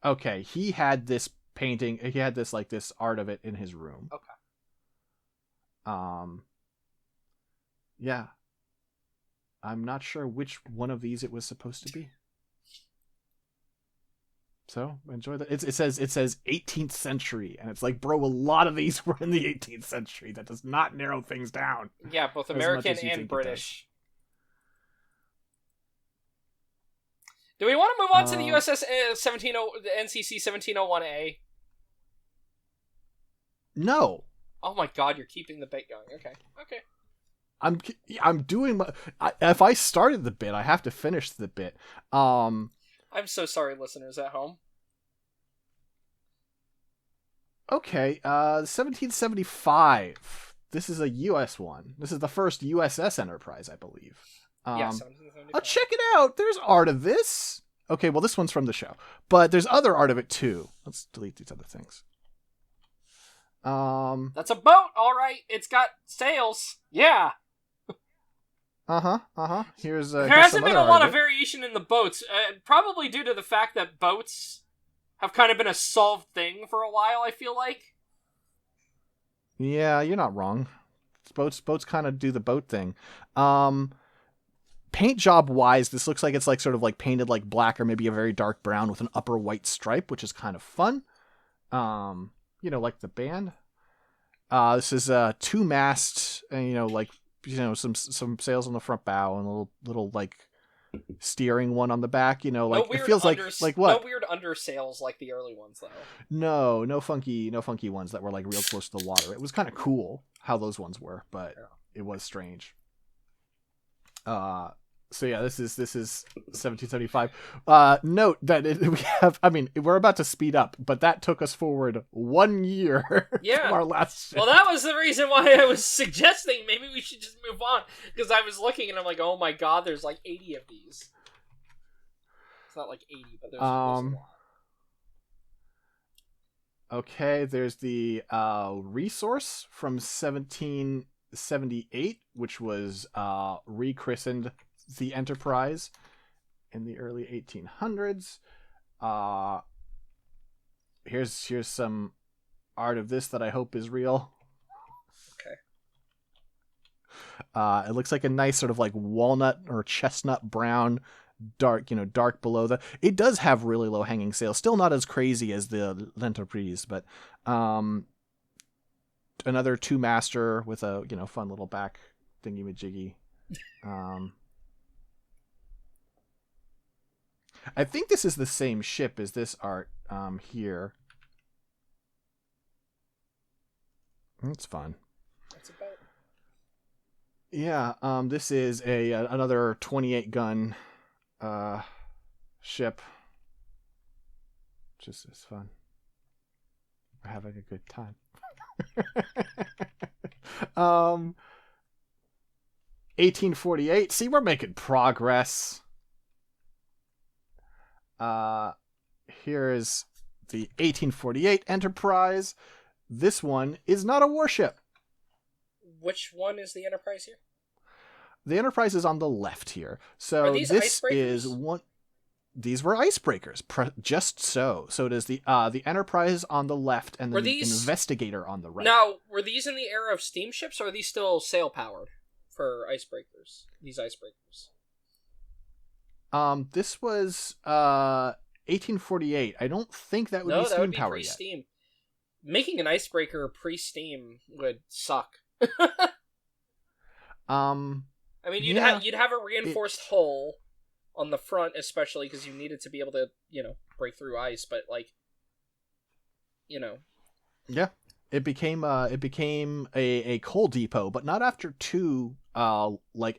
okay? He had this painting. He had this this art of it in his room. Okay. Yeah. I'm not sure which one of these it was supposed to be. So enjoy that. It says 18th century, and it's like, bro, a lot of these were in the 18th century. That does not narrow things down. Yeah, both American and British. Do we want to move on to the USS the NCC-1701A? No. Oh my God, you're keeping the bit going. Okay. I'm doing if I started the bit, I have to finish the bit. I'm so sorry, listeners at home. Okay, 1775. This is a U.S. one. This is the first USS Enterprise, I believe. Yeah, 1775. Oh, check it out. There's art of this. Okay, well, this one's from the show, but there's other art of it too. Let's delete these other things. That's a boat, all right. It's got sails. Yeah. Here's there hasn't been a lot of variation in the boats, probably due to the fact that boats have kind of been a solved thing for a while, I feel like. Yeah, you're not wrong. Boats kind of do the boat thing. Paint job wise, this looks like it's like sort of like painted like black or maybe a very dark brown with an upper white stripe, which is kind of fun. Like the band. This is a 2-mast, and some sails on the front bow and a little like steering one on the back. It feels like what? No weird undersails like the early ones though. No funky ones that were like real close to the water. It was kind of cool how those ones were, but it was strange. So yeah, this is 1775. Note that we're about to speed up, but that took us forward 1 year from our last ship. Well, that was the reason why I was suggesting maybe we should just move on, because I was looking and I'm like, oh my God, there's like 80 of these. It's not like 80, but there's a lot. Okay, there's the resource from 1778, which was rechristened the Enterprise in the early 1800s. Here's some art of this that I hope is real. Okay. It looks like a nice sort of like walnut or chestnut brown, dark below the. It does have really low hanging sails, still not as crazy as the Enterprise, but another 2-master with a fun little back thingy majiggy. I think this is the same ship as this art here. It's fun. That's about. Yeah, this is another 28 gun ship. Just as fun. We're having a good time. 1848. See, we're making progress. Here is the 1848 Enterprise. This one is not a warship. Which one is the Enterprise here? The Enterprise is on the left here. So Are these this icebreakers? is one. These were icebreakers, just so. So it is the Enterprise on the left and the Investigator on the right. Now, were these in the era of steamships, or are these still sail powered for icebreakers? These icebreakers. This was 1848. I don't think that would be steam powered yet. Pre-steam. Making an icebreaker pre-steam would suck. I mean, you'd have a reinforced hull on the front, especially because you needed to be able to, break through ice. But yeah, it became a coal depot, but not after two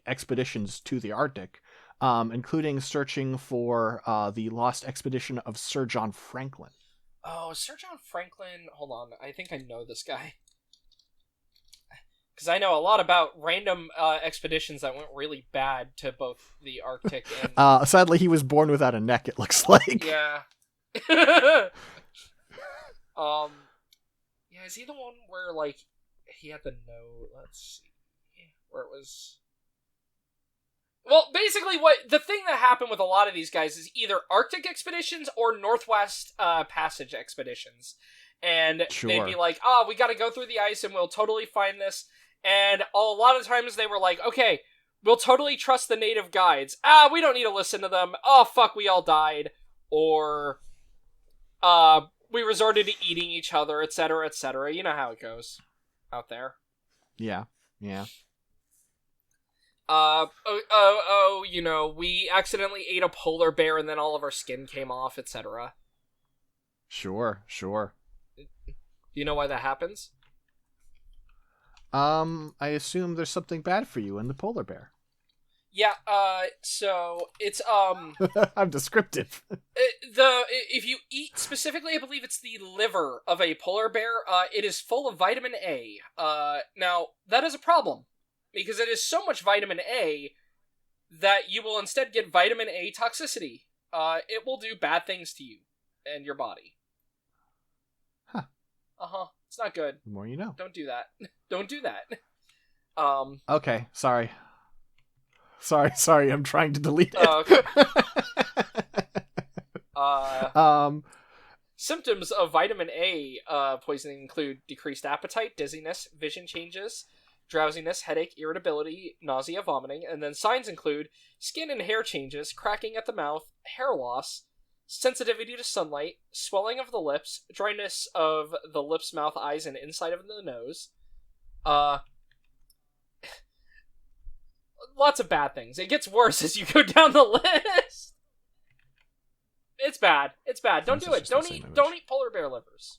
expeditions to the Arctic, including searching for the lost expedition of Sir John Franklin. Oh, Sir John Franklin. Hold on, I think I know this guy. Because I know a lot about random expeditions that went really bad to both the Arctic and... sadly, he was born without a neck, it looks like. Yeah. Yeah, is he the one where, he had the note? Let's see. Where it was... Well, basically, the thing that happened with a lot of these guys is either Arctic expeditions or Northwest Passage expeditions. And they'd be like, we gotta go through the ice and we'll totally find this. And a lot of times they were like, okay, we'll totally trust the native guides. We don't need to listen to them. Oh, fuck, we all died. Or, we resorted to eating each other, etc., etc. You know how it goes out there. Yeah. We accidentally ate a polar bear and then all of our skin came off, etc. Sure. Do you know why that happens? I assume there's something bad for you in the polar bear. Yeah, so it's, I'm descriptive. If you eat, specifically, I believe it's the liver of a polar bear, it is full of vitamin A. Now, that is a problem, because it is so much vitamin A that you will instead get vitamin A toxicity. It will do bad things to you and your body. Huh. Uh-huh. It's not good. The more you know. Don't do that. Don't do that. Okay, sorry, I'm trying to delete it. Okay. Symptoms of vitamin A poisoning include decreased appetite, dizziness, vision changes, drowsiness, headache, irritability, nausea, vomiting, and then signs include skin and hair changes, cracking at the mouth, hair loss, sensitivity to sunlight, swelling of the lips, dryness of the lips, mouth, eyes, and inside of the nose. Lots of bad things. It gets worse as you go down the list. It's bad. Don't do it. Don't eat polar bear livers.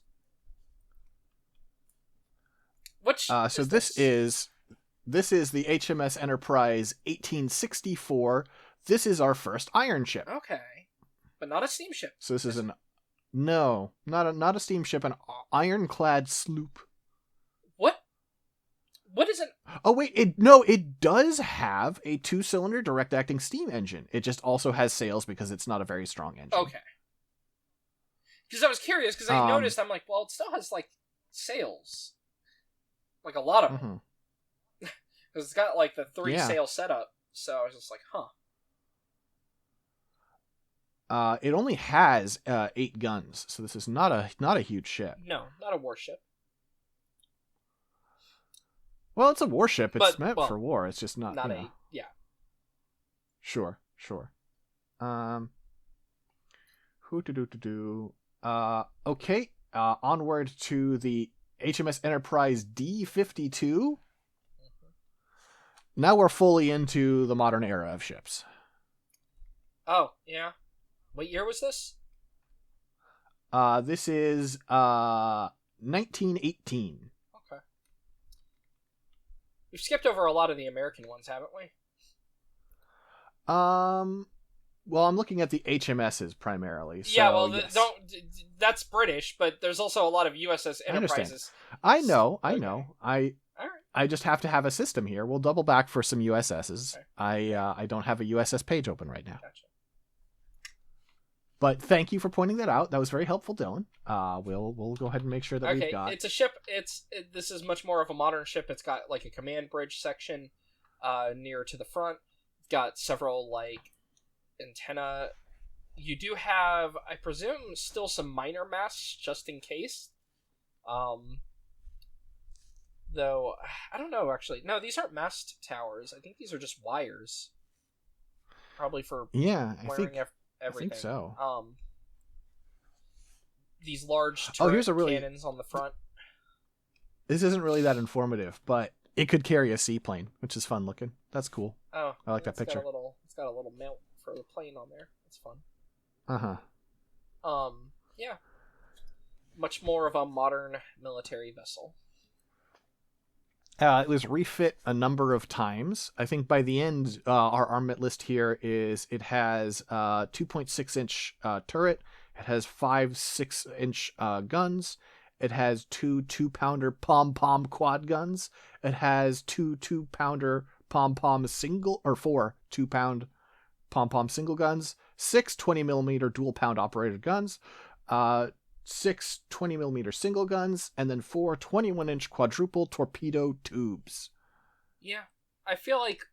So this is the HMS Enterprise 1864. This is our first iron ship. Okay. But not a steamship. So this is not a steamship, an ironclad sloop. What is it? Oh wait, it does have a 2-cylinder direct acting steam engine. It just also has sails because it's not a very strong engine. Okay. Because I was curious, because I noticed, I'm like, well, it still has sails. A lot of them. Because it's got the 3-sail setup. So I was just like, huh. It only has 8 guns, so this is not a huge ship. No, not a warship. Well, it's a warship. It's meant for war. It's just not. Yeah. Sure. Okay. Onward to the HMS Enterprise D-52. Mm-hmm. Now we're fully into the modern era of ships. Oh, yeah. What year was this? This is 1918. Okay. We've skipped over a lot of the American ones, haven't we? Well, I'm looking at the HMSs primarily. So, yeah, well, yes. That's British, but there's also a lot of USS Enterprises. I know. Alright. I just have to have a system here. We'll double back for some USSs. Okay. I don't have a USS page open right now. Gotcha. But thank you for pointing that out. That was very helpful, Dylan. We'll go ahead and make sure that we've got. It's a ship. This is much more of a modern ship. It's got like a command bridge section, near to the front. It's got several like antenna. You do have, I presume, still some minor masts just in case. Though I don't know actually. No, these aren't mast towers. I think these are just wires. Probably for wiring everything. I think so. These large here's a really... cannons on the front. This isn't really that informative, but it could carry a seaplane, which is fun looking. That's cool. Oh, I like that picture. It's got a little mount for the plane on there. That's fun. Yeah. Much more of a modern military vessel. It was refit a number of times. I think by the end, our armament list here is it has 2.6-inch turret. It has 5 6-inch guns. It has 2 2-pounder pom-pom quad guns. It has 2 2-pounder pom-pom single, or 4 2-pound pom-pom single guns, 6 20mm dual-pound operated guns, 6 20mm single guns, and then 4 21-inch quadruple torpedo tubes. Yeah, I feel like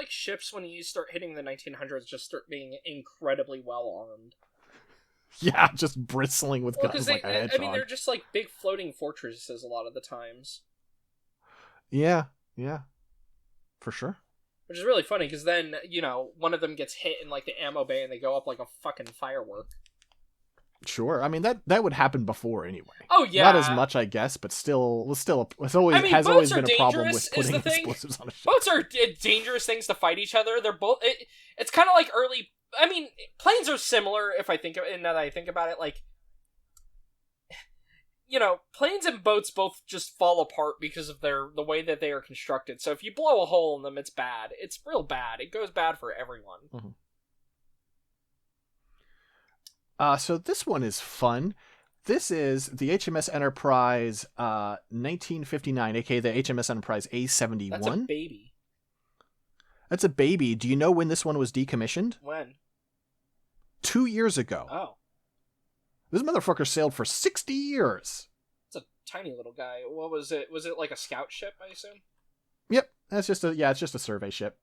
ships when you start hitting the 1900s just start being incredibly well armed. Yeah, just bristling with guns like a hedgehog. I mean, they're just like big floating fortresses a lot of the times. Yeah, for sure. Which is really funny because then, one of them gets hit in like the ammo bay and they go up like a fucking firework. Sure, I mean that would happen before anyway. Oh yeah, not as much, I guess, but it's always always been a problem with putting explosives on a ship. Boats are dangerous things to fight each other. They're both. It's kind of like early. I mean, planes are similar. If I think of it, now that I think about it, like, planes and boats both just fall apart because of the way that they are constructed. So if you blow a hole in them, it's bad. It's real bad. It goes bad for everyone. Mm-hmm. So this one is fun. This is the HMS Enterprise 1959, aka the HMS Enterprise A-71. That's a baby. That's a baby. Do you know when this one was decommissioned? When? 2 years ago. Oh. This motherfucker sailed for 60 years. It's a tiny little guy. What was it? Was it like a scout ship, I assume? Yep. It's just a survey ship.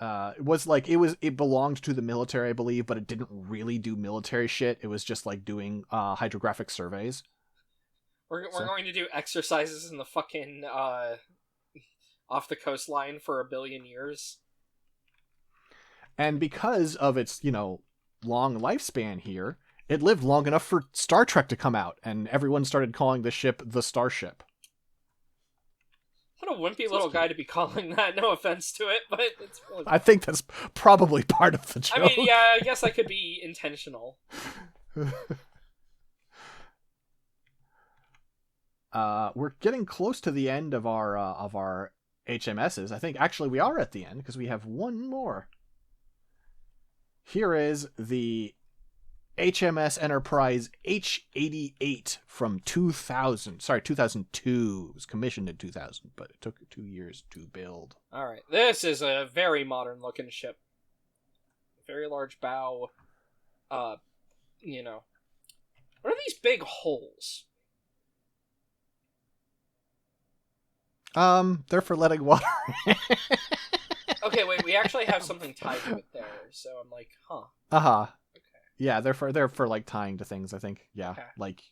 It belonged to the military, I believe, but it didn't really do military shit. It was just like doing hydrographic surveys. We're going to do exercises in the fucking off the coastline for 1 billion years. And because of its, long lifespan here, it lived long enough for Star Trek to come out, and everyone started calling the ship the Starship. What a wimpy little guy to be calling that. No offense to it, but it's really... I think that's probably part of the joke. I mean, yeah, I guess that could be intentional. We're getting close to the end of our HMSs. I think actually we are at the end because we have one more. Here is the HMS Enterprise H-88 from 2002. It was commissioned in 2000, but it took 2 years to build. All right, this is a very modern-looking ship. Very large bow. What are these big holes? They're for letting water. Okay, wait, we actually have something tied to it there, so I'm like, huh. Uh-huh. Okay. Yeah, they're for like tying to things, I think. Yeah. Okay. Like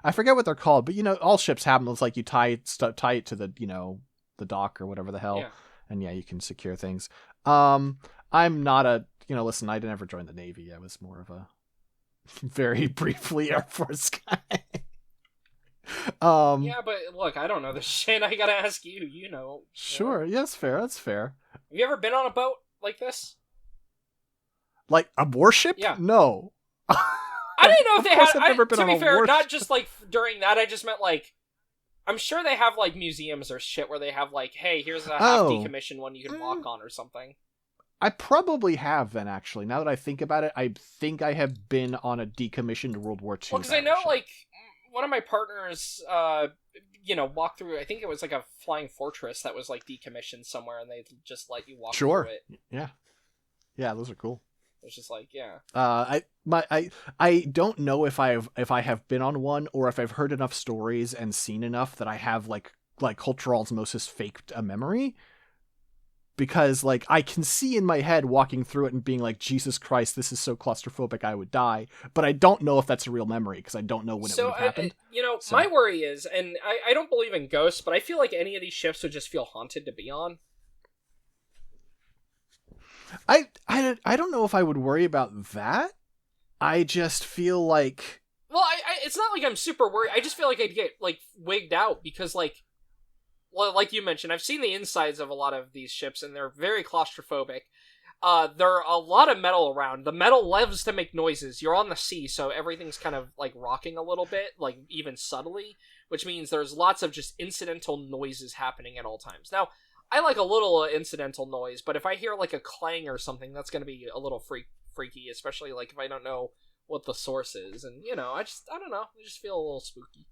I forget what they're called, but all ships have them. It's like you tie it to the, the dock or whatever the hell. Yeah. And yeah, you can secure things. I'm not listen, I never joined the Navy. I was more of a very briefly Air Force guy. Yeah, but look, I don't know this shit. I gotta ask you, Sure, yeah, that's fair. That's fair. Have you ever been on a boat like this? Like a warship? Yeah. No. I didn't know if they had. I've never been to on be a fair, warship. not just like during that. I just meant like, I'm sure they have like museums or shit where they have like, hey, here's a half decommissioned one you can walk on or something. I probably have then, actually. Now that I think about it, I think I have been on a decommissioned World War II. Well, because I know, like, one of my partners, walked through, I think it was like a flying fortress that was like decommissioned somewhere, and they just let you walk through it. Yeah. Yeah, those are cool. It's just like, yeah. I don't know if I have been on one or if I've heard enough stories and seen enough that I have like cultural osmosis faked a memory. Because like I can see in my head walking through it and being like, Jesus Christ, this is so claustrophobic, I would die. But I don't know if that's a real memory because I don't know when it would have happened. My worry is, and I don't believe in ghosts, but I feel like any of these ships would just feel haunted to be on. I don't know if I would worry about that. I just feel like... Well, it's not like I'm super worried. I just feel like I'd get like wigged out because like you mentioned, I've seen the insides of a lot of these ships, and they're very claustrophobic. There are a lot of metal around. The metal loves to make noises. You're on the sea, so everything's kind of, like, rocking a little bit, like, even subtly, which means there's lots of just incidental noises happening at all times. Now, I like a little incidental noise, but if I hear, like, a clang or something, that's gonna be a little freaky, especially, like, if I don't know what the source is, and, I don't know, I just feel a little spooky.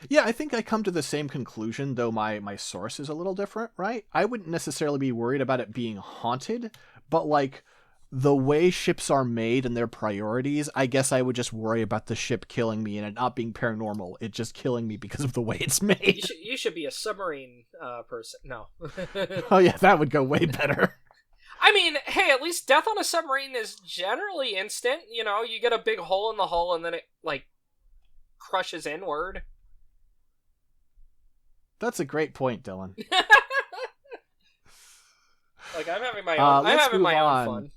Yeah, I think I come to the same conclusion, though my source is a little different, right? I wouldn't necessarily be worried about it being haunted, but like the way ships are made and their priorities, I guess I would just worry about the ship killing me and it not being paranormal. It just killing me because of the way it's made. You should be a submarine person. No. Oh yeah, that would go way better. I mean, hey, at least death on a submarine is generally instant. You get a big hole in the hull and then it, like, crushes inward. That's a great point, Dylan. Like, I'm having my own. I'm having my own fun.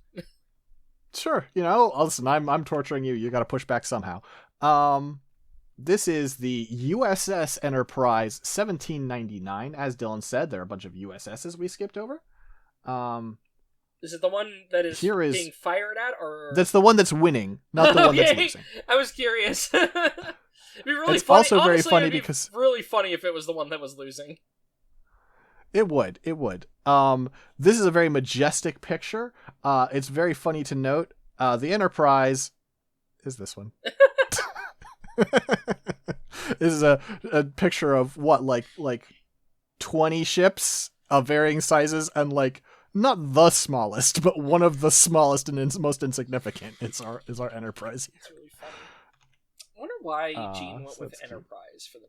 Sure, listen. I'm torturing you. You got to push back somehow. This is the USS Enterprise 1799. As Dylan said, there are a bunch of USSs we skipped over. Is it the one that is being fired at, or that's the one that's winning, not the one that's losing? I was curious. It'd be really it's funny. Also very Honestly, funny it'd be because really funny if it was the one that was losing. It would. This is a very majestic picture. It's very funny to note. The Enterprise is this one. This is a picture of what, like 20 ships of varying sizes, and like not the smallest, but one of the smallest and most insignificant. Is our Enterprise here. It's really funny. I wonder why Gene went with Enterprise for the name.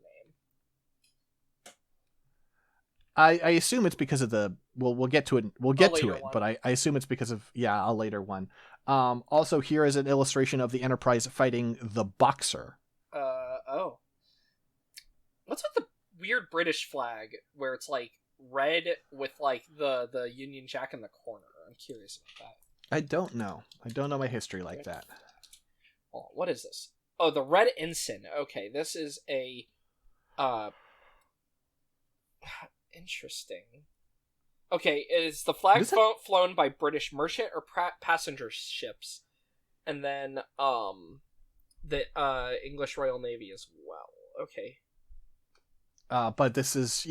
I assume it's because of the... We'll get to it. We'll get to it, one. but I assume it's because of... Yeah, a later one. Also, here is an illustration of the Enterprise fighting the Boxer. Oh. What's with the weird British flag where it's, like, red with, like, the Union Jack in the corner? I'm curious about that. I don't know. I don't know my history like that. Oh, what is this? Oh, the Red Ensign. Okay, this is a... Interesting. Okay, is the flag flown by British merchant or passenger ships? And then, the English Royal Navy as well. Okay. But this is,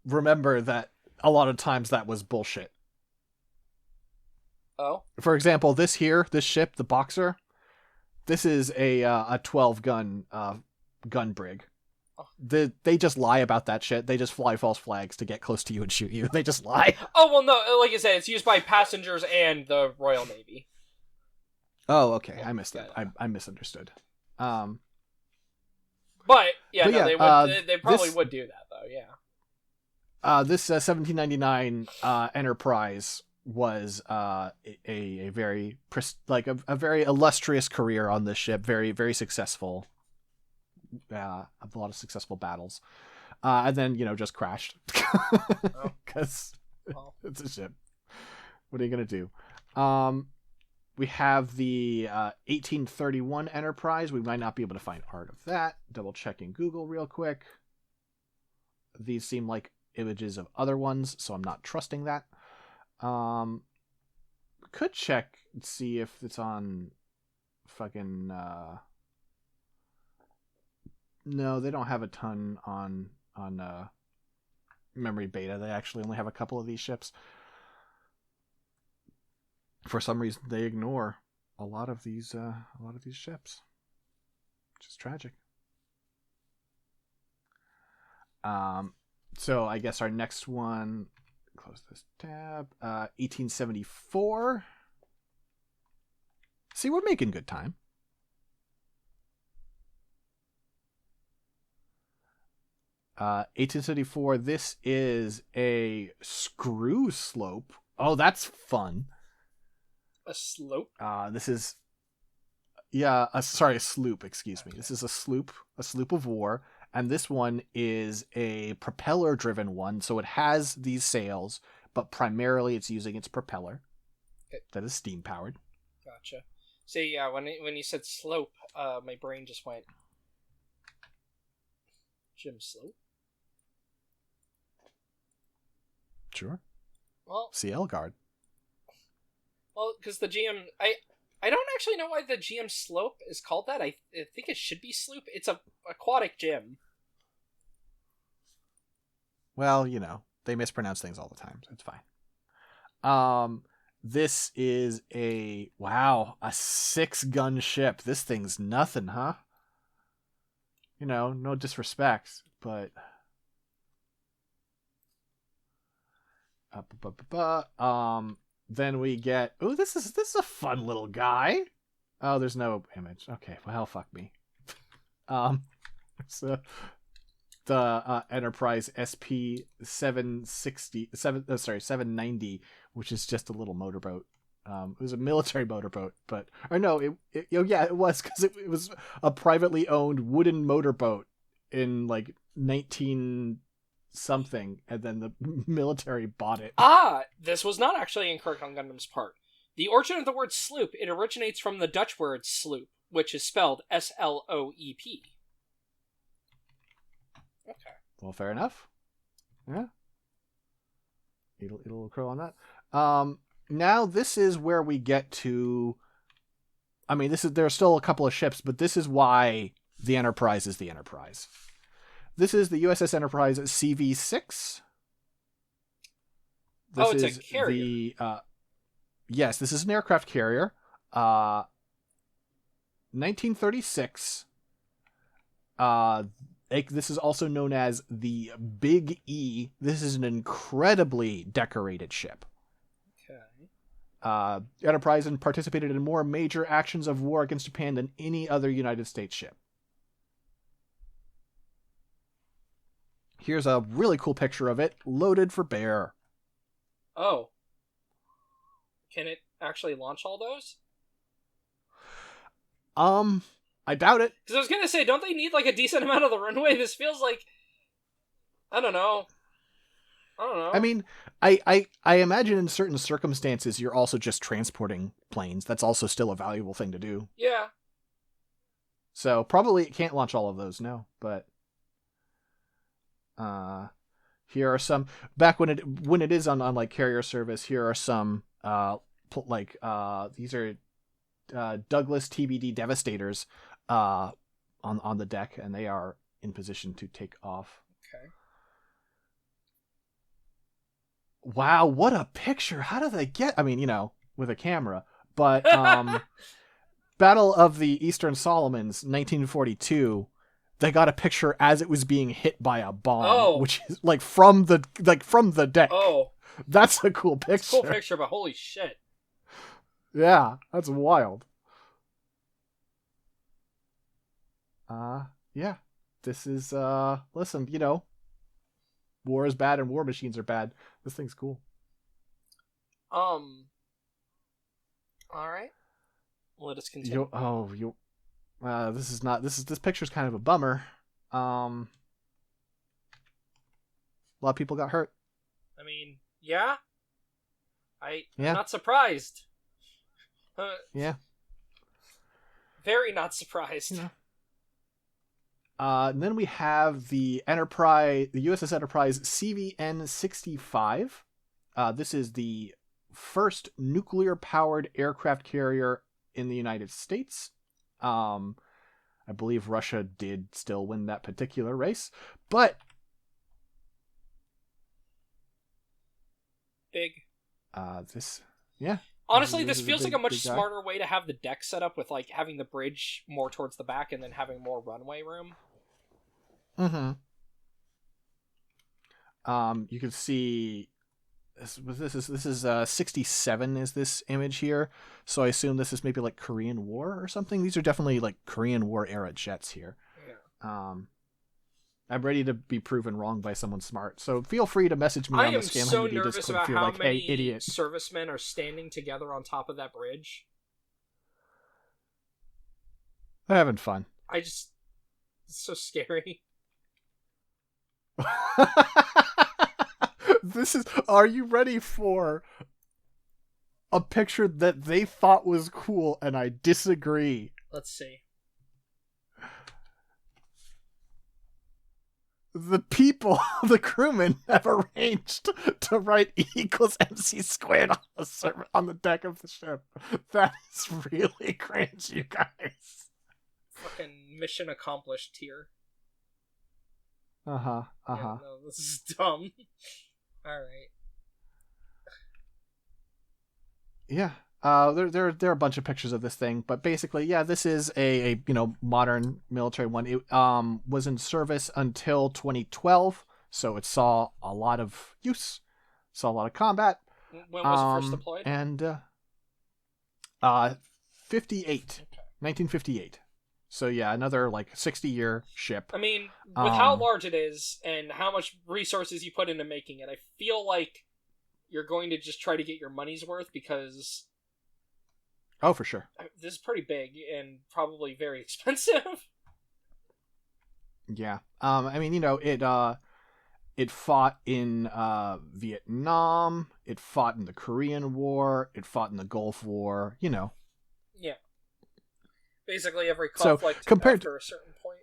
remember that a lot of times that was bullshit. Oh? For example, this ship, the Boxer, this is a 12-gun gun brig. Oh. They just lie about that shit. They just fly false flags to get close to you and shoot you. They just lie. Oh, well, no, like I said, it's used by passengers and the Royal Navy. Oh, okay. I missed that. I misunderstood. But yeah, they probably would do that, though, yeah. This 1799 Enterprise was a very a very illustrious career on this ship. Very, very successful. A lot of successful battles, and then just crashed because it's a ship. What are you gonna do? We have the 1831 Enterprise. We might not be able to find art of that. Double checking Google real quick. These seem like images of other ones, so I'm not trusting that. Could check and see if it's on fucking... No, they don't have a ton on Memory Beta. They actually only have a couple of these ships. For some reason, they ignore a lot of these ships, which is tragic. So I guess our next one. Close this tab. 1874. See, we're making good time. Uh, 1874. This is a screw slope. Oh, that's fun. A slope? This is a sloop. Excuse me. Okay. This is a sloop of war, and this one is a propeller-driven one. So it has these sails, but primarily it's using its propeller. Okay. That is steam powered. Gotcha. So yeah, when you said slope, my brain just went Jim Slope. Sure. Well, CL guard. Well, because the GM, I don't actually know why the GM Slope is called that. I think it should be Sloop. It's a aquatic gym. Well, they mispronounce things all the time, so it's fine. This is a 6-gun ship. This thing's nothing, huh? No disrespect, but then we get this is a fun little guy. Oh, there's no image. Okay, well, fuck me. So the Enterprise SP-790, which is just a little motorboat. It was a military motorboat, it was, because it was a privately owned wooden motorboat in like 19 something, and then the military bought it. This was not actually incorrect on Gundam's part. The origin of the word sloop, it originates from the Dutch word sloop, which is spelled S-L-O-E-P. Okay. Well, fair enough. Yeah. It'll crow on that. Now this is where we get to. I mean, there are still a couple of ships, but this is why the Enterprise is the Enterprise. This is the USS Enterprise CV-6. It's a carrier. Yes, this is an aircraft carrier. 1936. This is also known as the Big E. This is an incredibly decorated ship. Okay. Enterprise participated in more major actions of war against Japan than any other United States ship. Here's a really cool picture of it, loaded for bear. Oh. Can it actually launch all those? I doubt it. Because I was gonna say, don't they need like a decent amount of the runway? This feels like, I don't know. I mean, I imagine in certain circumstances you're also just transporting planes. That's also still a valuable thing to do. Yeah. So probably it can't launch all of those, no. But here are some, back when it is on like carrier service. Here are some these are Douglas TBD Devastators on the deck, and they are in position to take off. Okay. Wow, what a picture! How do they get? I mean, with a camera, but Battle of the Eastern Solomons, 1942. They got a picture as it was being hit by a bomb, which is like from the deck. Oh, that's a cool picture. It's a cool picture, but holy shit! Yeah, that's wild. Yeah. This is listen, war is bad and war machines are bad. This thing's cool. All right. Let us continue. This picture's kind of a bummer. A lot of people got hurt. I mean, yeah. I'm not surprised. Yeah. Very not surprised. And then we have the USS Enterprise CVN-65. This is the first nuclear-powered aircraft carrier in the United States. I believe Russia did still win that particular race, but big. Honestly, this feels like a much smarter way to have the deck set up, with like having the bridge more towards the back and then having more runway room. Mm-hmm. You can see this is 67 is this image here, so I assume this is maybe like Korean War or something. These are definitely like Korean War era jets here. Yeah. I'm ready to be proven wrong by someone smart, so feel free to message me on the Scam so Discord nervous about if you're how like, many hey, idiot. servicemen are standing together on top of that bridge. They're having fun. It's so scary. Are you ready for a picture that they thought was cool and I disagree? Let's see. The people, the crewmen, have arranged to write E equals MC squared on the deck of the ship. That is really cringe, you guys. Fucking mission accomplished tier. Yeah, no, this is dumb. Alright. Yeah. There are a bunch of pictures of this thing, but basically, yeah, this is a modern military one. It was in service until 2012, so it saw a lot of use, saw a lot of combat. When was it first deployed? And 1958. So yeah, another like 60-year ship. I mean, with how large it is and how much resources you put into making it, I feel like you're going to just try to get your money's worth because... Oh, for sure. This is pretty big and probably very expensive. Yeah. I mean, it fought in Vietnam, it fought in the Korean War, it fought in the Gulf War, Yeah. Basically every so conflict compared after a certain point.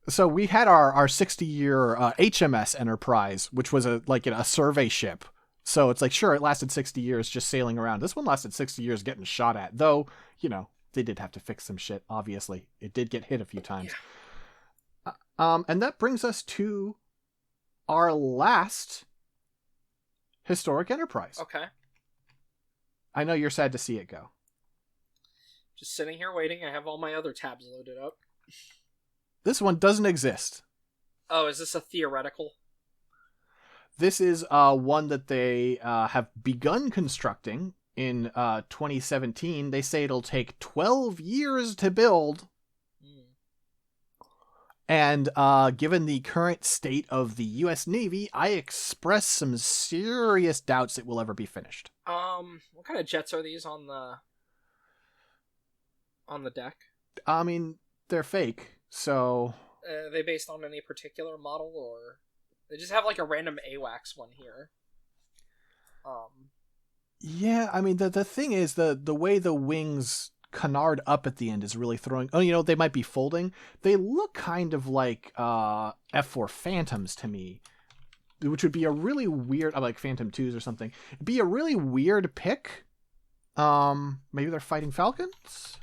So we had our 60-year HMS Enterprise, which was a survey ship. So it's like, sure, it lasted 60 years just sailing around. This one lasted 60 years getting shot at. Though, they did have to fix some shit, obviously. It did get hit a few times. Yeah. And that brings us to our last historic enterprise. Okay. I know you're sad to see it go. Just sitting here waiting. I have all my other tabs loaded up. This one doesn't exist. Oh, is this a theoretical? This is one that they have begun constructing in 2017. They say it'll take 12 years to build. And given the current state of the U.S. Navy, I express some serious doubts it will ever be finished. What kind of jets are these on the deck? I mean, they're fake, so... Are they based on any particular model, or... They just have like a random AWACS one here. Yeah, I mean, the thing is, the way the wings canard up at the end is really throwing... Oh, they might be folding. They look kind of like F4 Phantoms to me, which would be a really weird... like Phantom 2s or something. It'd be a really weird pick. Maybe they're fighting Falcons?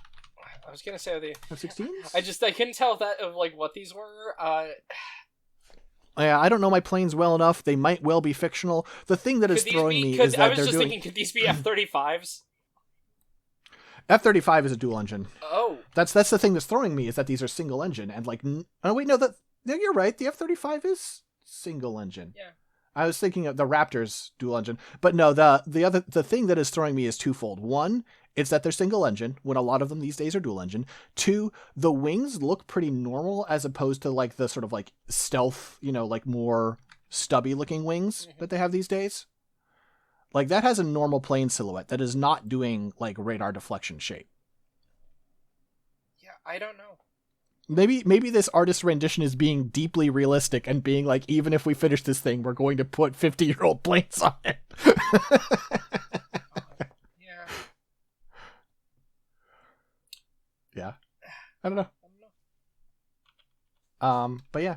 I was gonna say, are they F-16s? I couldn't tell what these were. Yeah, I don't know my planes well enough. They might well be fictional. The thing that is throwing me is that they're doing... could these be F-35s? F-35 is a dual engine. Oh. That's the thing that's throwing me, is that these are single engine. And no, you're right. The F-35 is single engine. Yeah. I was thinking of the Raptor's dual engine. But no, the thing that is throwing me is twofold. One, it's that they're single engine, when a lot of them these days are dual engine. Two, the wings look pretty normal as opposed to like the sort of like stealth, like more stubby looking wings that they have these days. Like that has a normal plane silhouette that is not doing like radar deflection shape. Yeah, I don't know. Maybe this artist's rendition is being deeply realistic and being like, even if we finish this thing, we're going to put 50-year-old planes on it. Yeah. I don't know. But yeah,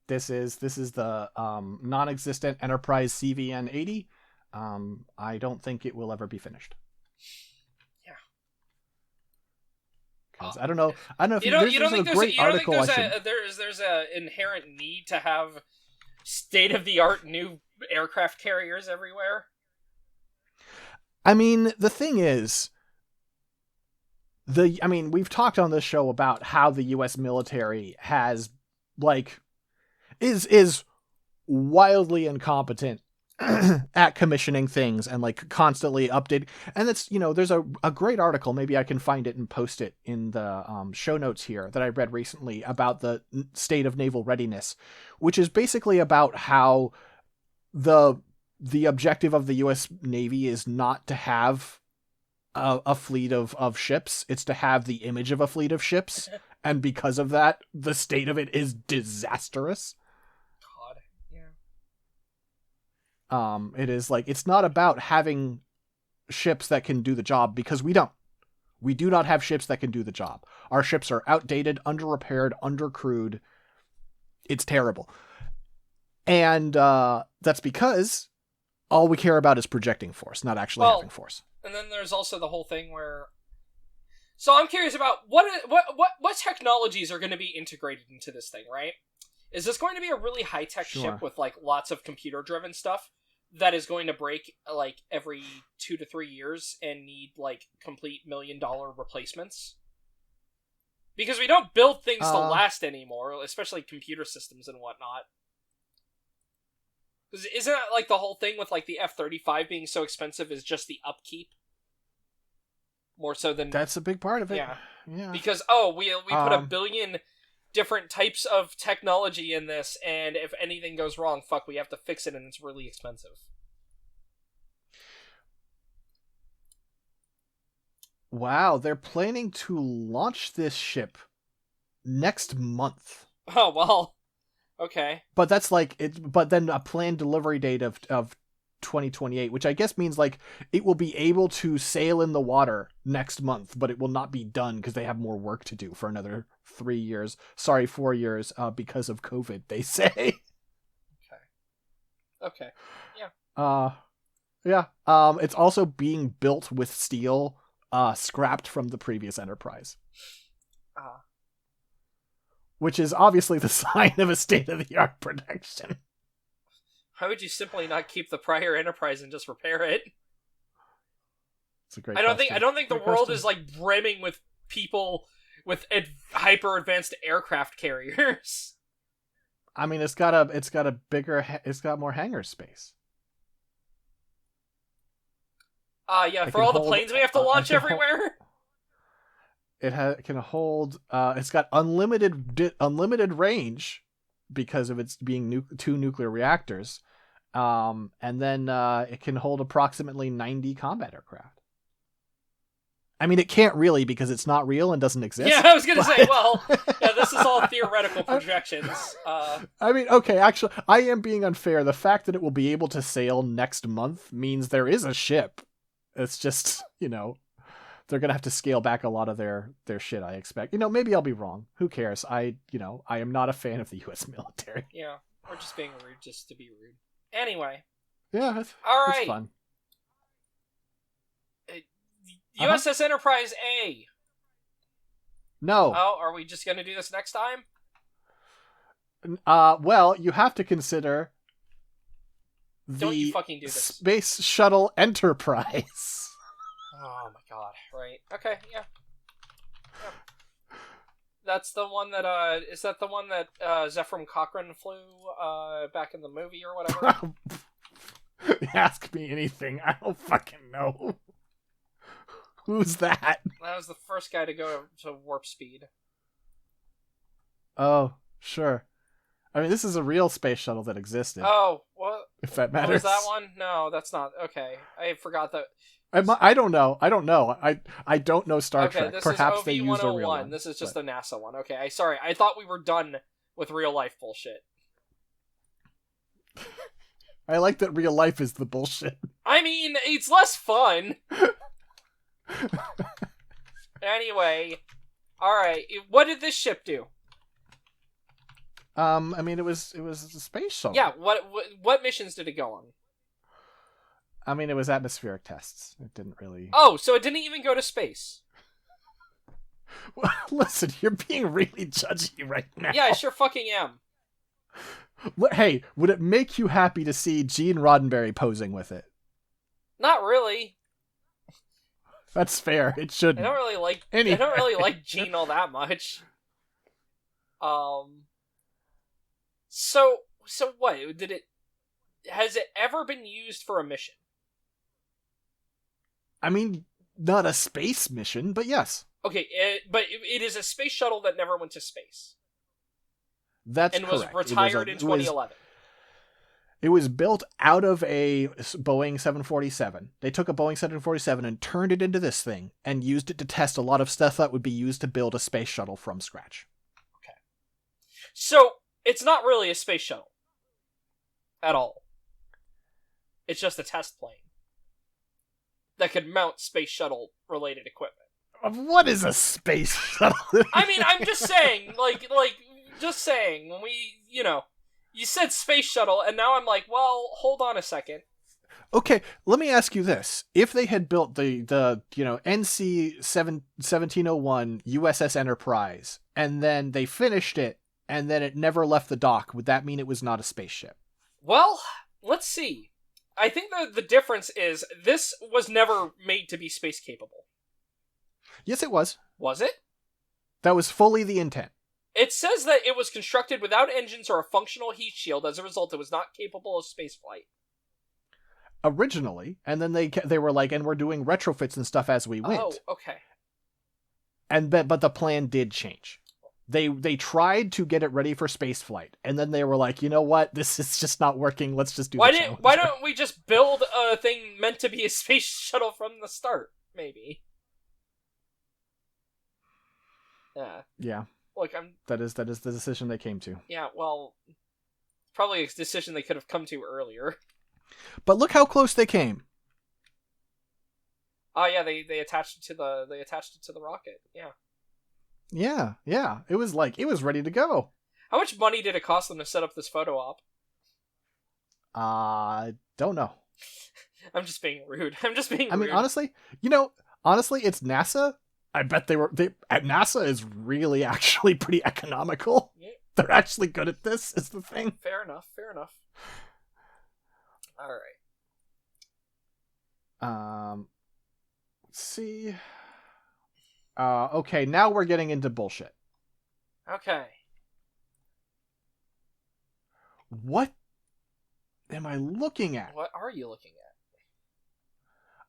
this is the non-existent Enterprise CVN-80. I don't think it will ever be finished. Yeah. Because I don't know if you don't think there's a inherent need to have state-of-the-art new aircraft carriers everywhere? I mean, the thing is, we've talked on this show about how the U.S. military has, is wildly incompetent at commissioning things and like constantly updating. And that's, there's a great article, maybe I can find it and post it in the show notes here, that I read recently about the state of naval readiness, which is basically about how the objective of the U.S. Navy is not to have a fleet of ships. It's to have the image of a fleet of ships. And because of that, the state of it is disastrous. God, yeah. It is like, it's not about having ships that can do the job, because we don't. We do not have ships that can do the job. Our ships are outdated, under-repaired, under-crewed. It's terrible. And that's because all we care about is projecting force, not actually having force. And then there's also the whole thing where... So I'm curious about what technologies are going to be integrated into this thing, right? Is this going to be a really high-tech ship with, like, lots of computer-driven stuff that is going to break, like, every 2 to 3 years and need, like, complete $1 million replacements? Because we don't build things to last anymore, especially computer systems and whatnot. Isn't that, like, the whole thing with, like, the F-35 being so expensive is just the upkeep? More so than... That's a big part of it. Yeah. Because, we put 1 billion different types of technology in this, and if anything goes wrong, fuck, we have to fix it, and it's really expensive. Wow, they're planning to launch this ship next month. Oh, well... Okay. But that's like but then a planned delivery date of 2028, which I guess means like it will be able to sail in the water next month, but it will not be done because they have more work to do for another 4 years, because of COVID, they say. Okay. Yeah. It's also being built with steel scrapped from the previous Enterprise. Which is obviously the sign of a state-of-the-art production. Why would you simply not keep the prior Enterprise and just repair it? It's a great question. I don't think the world is like brimming with people with hyper-advanced aircraft carriers. I mean, it's got more hangar space. For all the planes we have to launch everywhere. It can hold. It's got unlimited range because of its being 2 nuclear reactors, and then it can hold approximately 90 combat aircraft. I mean, it can't really because it's not real and doesn't exist. Yeah, I was gonna say. Well, this is all theoretical projections. I mean, okay, actually, I am being unfair. The fact that it will be able to sail next month means there is a ship. It's just, they're going to have to scale back a lot of their shit, I expect. Maybe I'll be wrong. Who cares? I am not a fan of the U.S. military. Yeah, we're just being rude just to be rude. Anyway. Yeah, all right. It's fun. USS Enterprise A. No. Oh, are we just going to do this next time? Well, you have to consider Don't you fucking do this. Space Shuttle Enterprise. Oh my god, right. Okay, yeah. That's the one that, is that the one that, Zephram Cochrane flew, back in the movie or whatever? Ask me anything, I don't fucking know. Who's that? That was the first guy to go to warp speed. Oh, sure. I mean, this is a real space shuttle that existed. Oh, what? If that matters. Was that one? No, that's not. Okay, I forgot that. I don't know. I don't know Star Trek. This Perhaps is they used a real one. This is just a NASA one. Okay, sorry. I thought we were done with real life bullshit. I like that real life is the bullshit. I mean, it's less fun. Anyway, all right. What did this ship do? I mean, it was a space shuttle. Yeah. What missions did it go on? I mean, it was atmospheric tests. It didn't really... Oh, so it didn't even go to space. Well, listen, you're being really judgy right now. Yeah, I sure fucking am. Hey, would it make you happy to see Gene Roddenberry posing with it? Not really. That's fair. It shouldn't. I don't really like Gene all that much. So what did it? has it ever been used for a mission? I mean, not a space mission, but yes. Okay, but it is a space shuttle that never went to space. That's and correct. Was retired in 2011. It was built out of a Boeing 747. They took a Boeing 747 and turned it into this thing and used it to test a lot of stuff that would be used to build a space shuttle from scratch. Okay. So, it's not really a space shuttle. At all. It's just a test plane that could mount space shuttle related equipment. What is a space shuttle? I mean, I'm just saying, just saying, when we, you said space shuttle, and now I'm like, well, hold on a second. Okay, let me ask you this. If they had built the NC-1701 USS Enterprise, and then they finished it, and then it never left the dock, would that mean it was not a spaceship? Well, let's see. I think the difference is this was never made to be space capable. Yes, it was. Was it? That was fully the intent. It says that it was constructed without engines or a functional heat shield. As a result, it was not capable of spaceflight. Originally, and then they were like, and we're doing retrofits and stuff as we went. Oh, okay. But the plan did change. They tried to get it ready for spaceflight, and then they were like, you know what, this is just not working. Let's just do. Why don't we just build a thing meant to be a space shuttle from the start? Maybe. Yeah. Yeah. Look, That is the decision they came to. Yeah. Well, probably a decision they could have come to earlier. But look how close they came. Oh yeah, they attached it to the rocket. Yeah. Yeah. It was ready to go. How much money did it cost them to set up this photo op? Don't know. I'm just being rude. I mean, honestly, it's NASA. I bet NASA is really actually pretty economical. Yeah. They're actually good at this, is the thing. Fair enough. All right. Let's see. Okay, now we're getting into bullshit. Okay. What am I looking at? What are you looking at?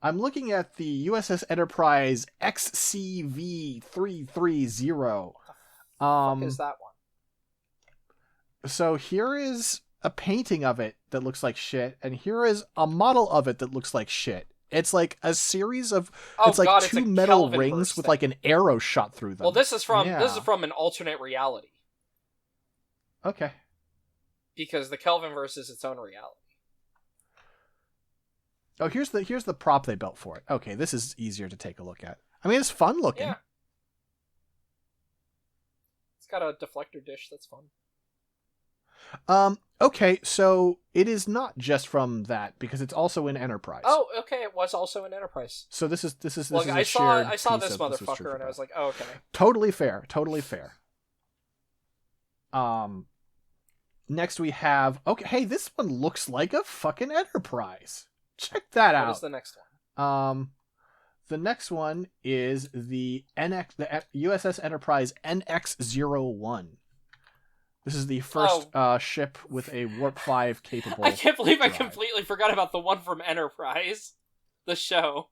I'm looking at the USS Enterprise XCV330. What the fuck is that one? So here is a painting of it that looks like shit, and here is a model of it that looks like shit. It's like a series of two metal rings with like an arrow shot through them. Well, this is from an alternate reality. Okay. Because the Kelvinverse is its own reality. Oh, here's the prop they built for it. Okay, this is easier to take a look at. I mean, it's fun looking. Yeah. It's got a deflector dish. That's fun. Okay, so it is not just from that because it's also in Enterprise. Oh, okay, it was also in Enterprise. So this is Look, I saw this motherfucker and I was like, oh, okay. Totally fair. Next we have hey, this one looks like a fucking Enterprise. Check that out. What is the next one? The next one is the USS Enterprise NX-01. This is the first ship with a Warp 5 capable. I can't believe drive. I completely forgot about the one from Enterprise, the show.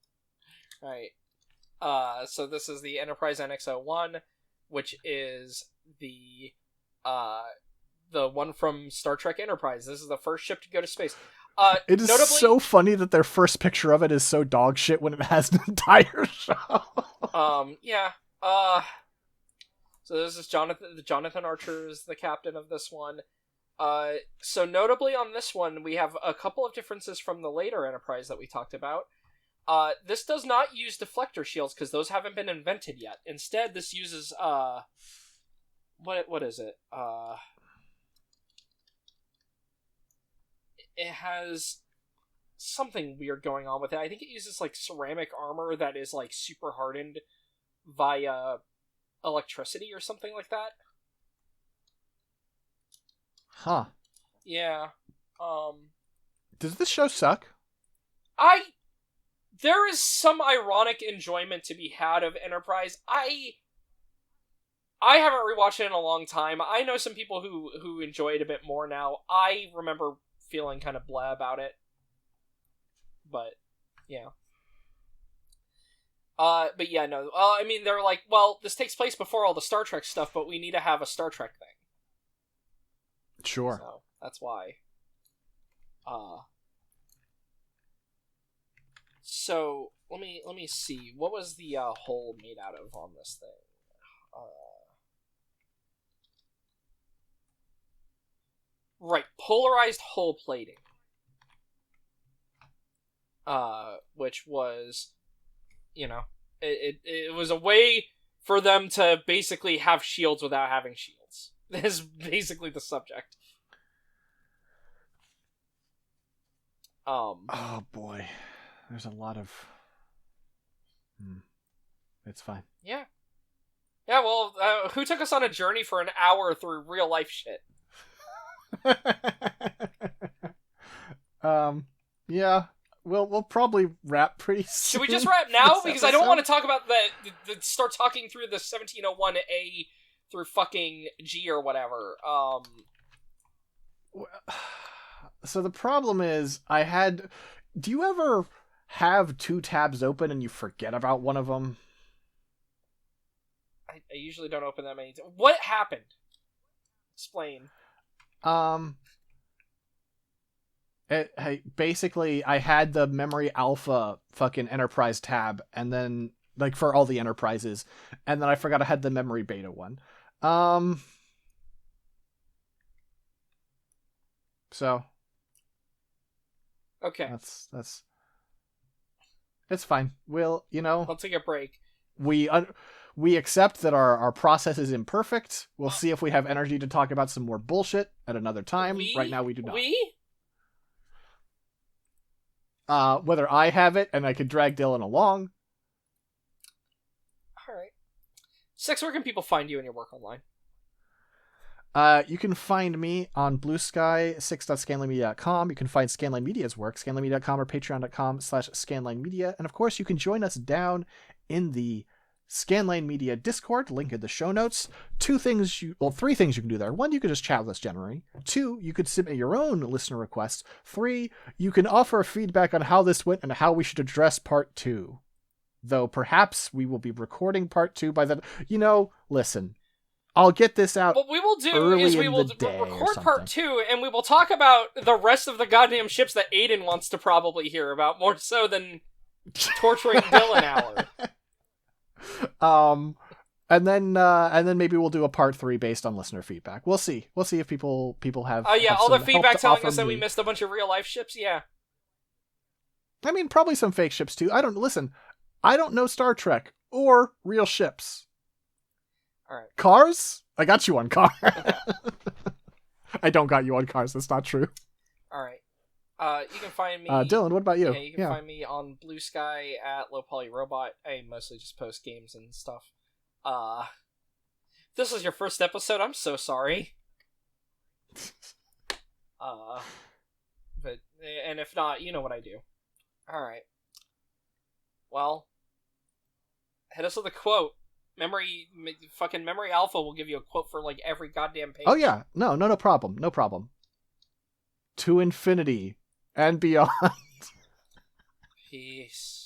Right. So this is the Enterprise NX-01, which is the one from Star Trek Enterprise. This is the first ship to go to space. It is so funny that their first picture of it is so dog shit when it has an entire show. Yeah. So this is Jonathan Archer is the captain of this one. So notably on this one, we have a couple of differences from the later Enterprise that we talked about. This does not use deflector shields because those haven't been invented yet. Instead, this uses what is it? It has something weird going on with it. I think it uses like ceramic armor that is like super hardened via electricity or something like that. Huh. Yeah. Does this show suck? There is some ironic enjoyment to be had of Enterprise. I haven't rewatched it in a long time. I know some people who enjoy it a bit more now. I remember feeling kind of blah about it. But, yeah. But yeah, no. I mean, they're like, well, this takes place before all the Star Trek stuff, but we need to have a Star Trek thing. Sure. So, that's why. So, let me see. What was the hole made out of on this thing? Right, polarized hull plating. Which was, you know, it was a way for them to basically have shields without having shields. This is basically the subject. Oh boy, there's a lot of. It's fine. Yeah. Yeah. Well, who took us on a journey for an hour through real life shit? Yeah. We'll probably wrap pretty soon. Should we just wrap now? Because I don't want to talk about the start talking through the 1701A through fucking G or whatever. So the problem is, do you ever have 2 tabs open and you forget about one of them? I usually don't open that many. What happened? Explain. Basically, I had the memory alpha fucking Enterprise tab, and then, like, for all the Enterprises, and then I forgot I had the memory beta one. So. Okay. That's. It's fine. We'll take a break. We accept that our process is imperfect. We'll see if we have energy to talk about some more bullshit at another time. Right now, we do not. Whether I have it and I could drag Dylan along. Alright. Six, where can people find you and your work online? You can find me on Blue Sky, 6.scanlinemedia.com. You can find Scanline Media's work, scanlinemedia.com or patreon.com/scanlinemedia. And of course, you can join us down in the Scanline Media Discord, link in the show notes. Three things you can do there. 1, you could just chat with us generally. 2, you could submit your own listener requests. 3, you can offer feedback on how this went and how we should address part 2. Though perhaps we will be recording part 2 by then. Listen, I'll get this out. What we will do is we will record part 2, and we will talk about the rest of the goddamn ships that Aiden wants to probably hear about, more so than torturing Dylan Aller. And then maybe we'll do a part 3 based on listener feedback. We'll see if people have. Oh yeah, all the feedback telling us that we missed a bunch of real life ships. Yeah. I mean, probably some fake ships too. I don't know Star Trek or real ships. All right. Cars? I got you on car. I don't got you on cars. That's not true. All right. You can find me... Dylan, what about you? Yeah, you can find me on Blue Sky at Low Poly Robot. I mostly just post games and stuff. This is your first episode. I'm so sorry. And if not, you know what I do. Alright. Well, hit us with a quote. Memory Alpha will give you a quote for, like, every goddamn page. Oh, yeah. No problem. No problem. To infinity and beyond. Peace.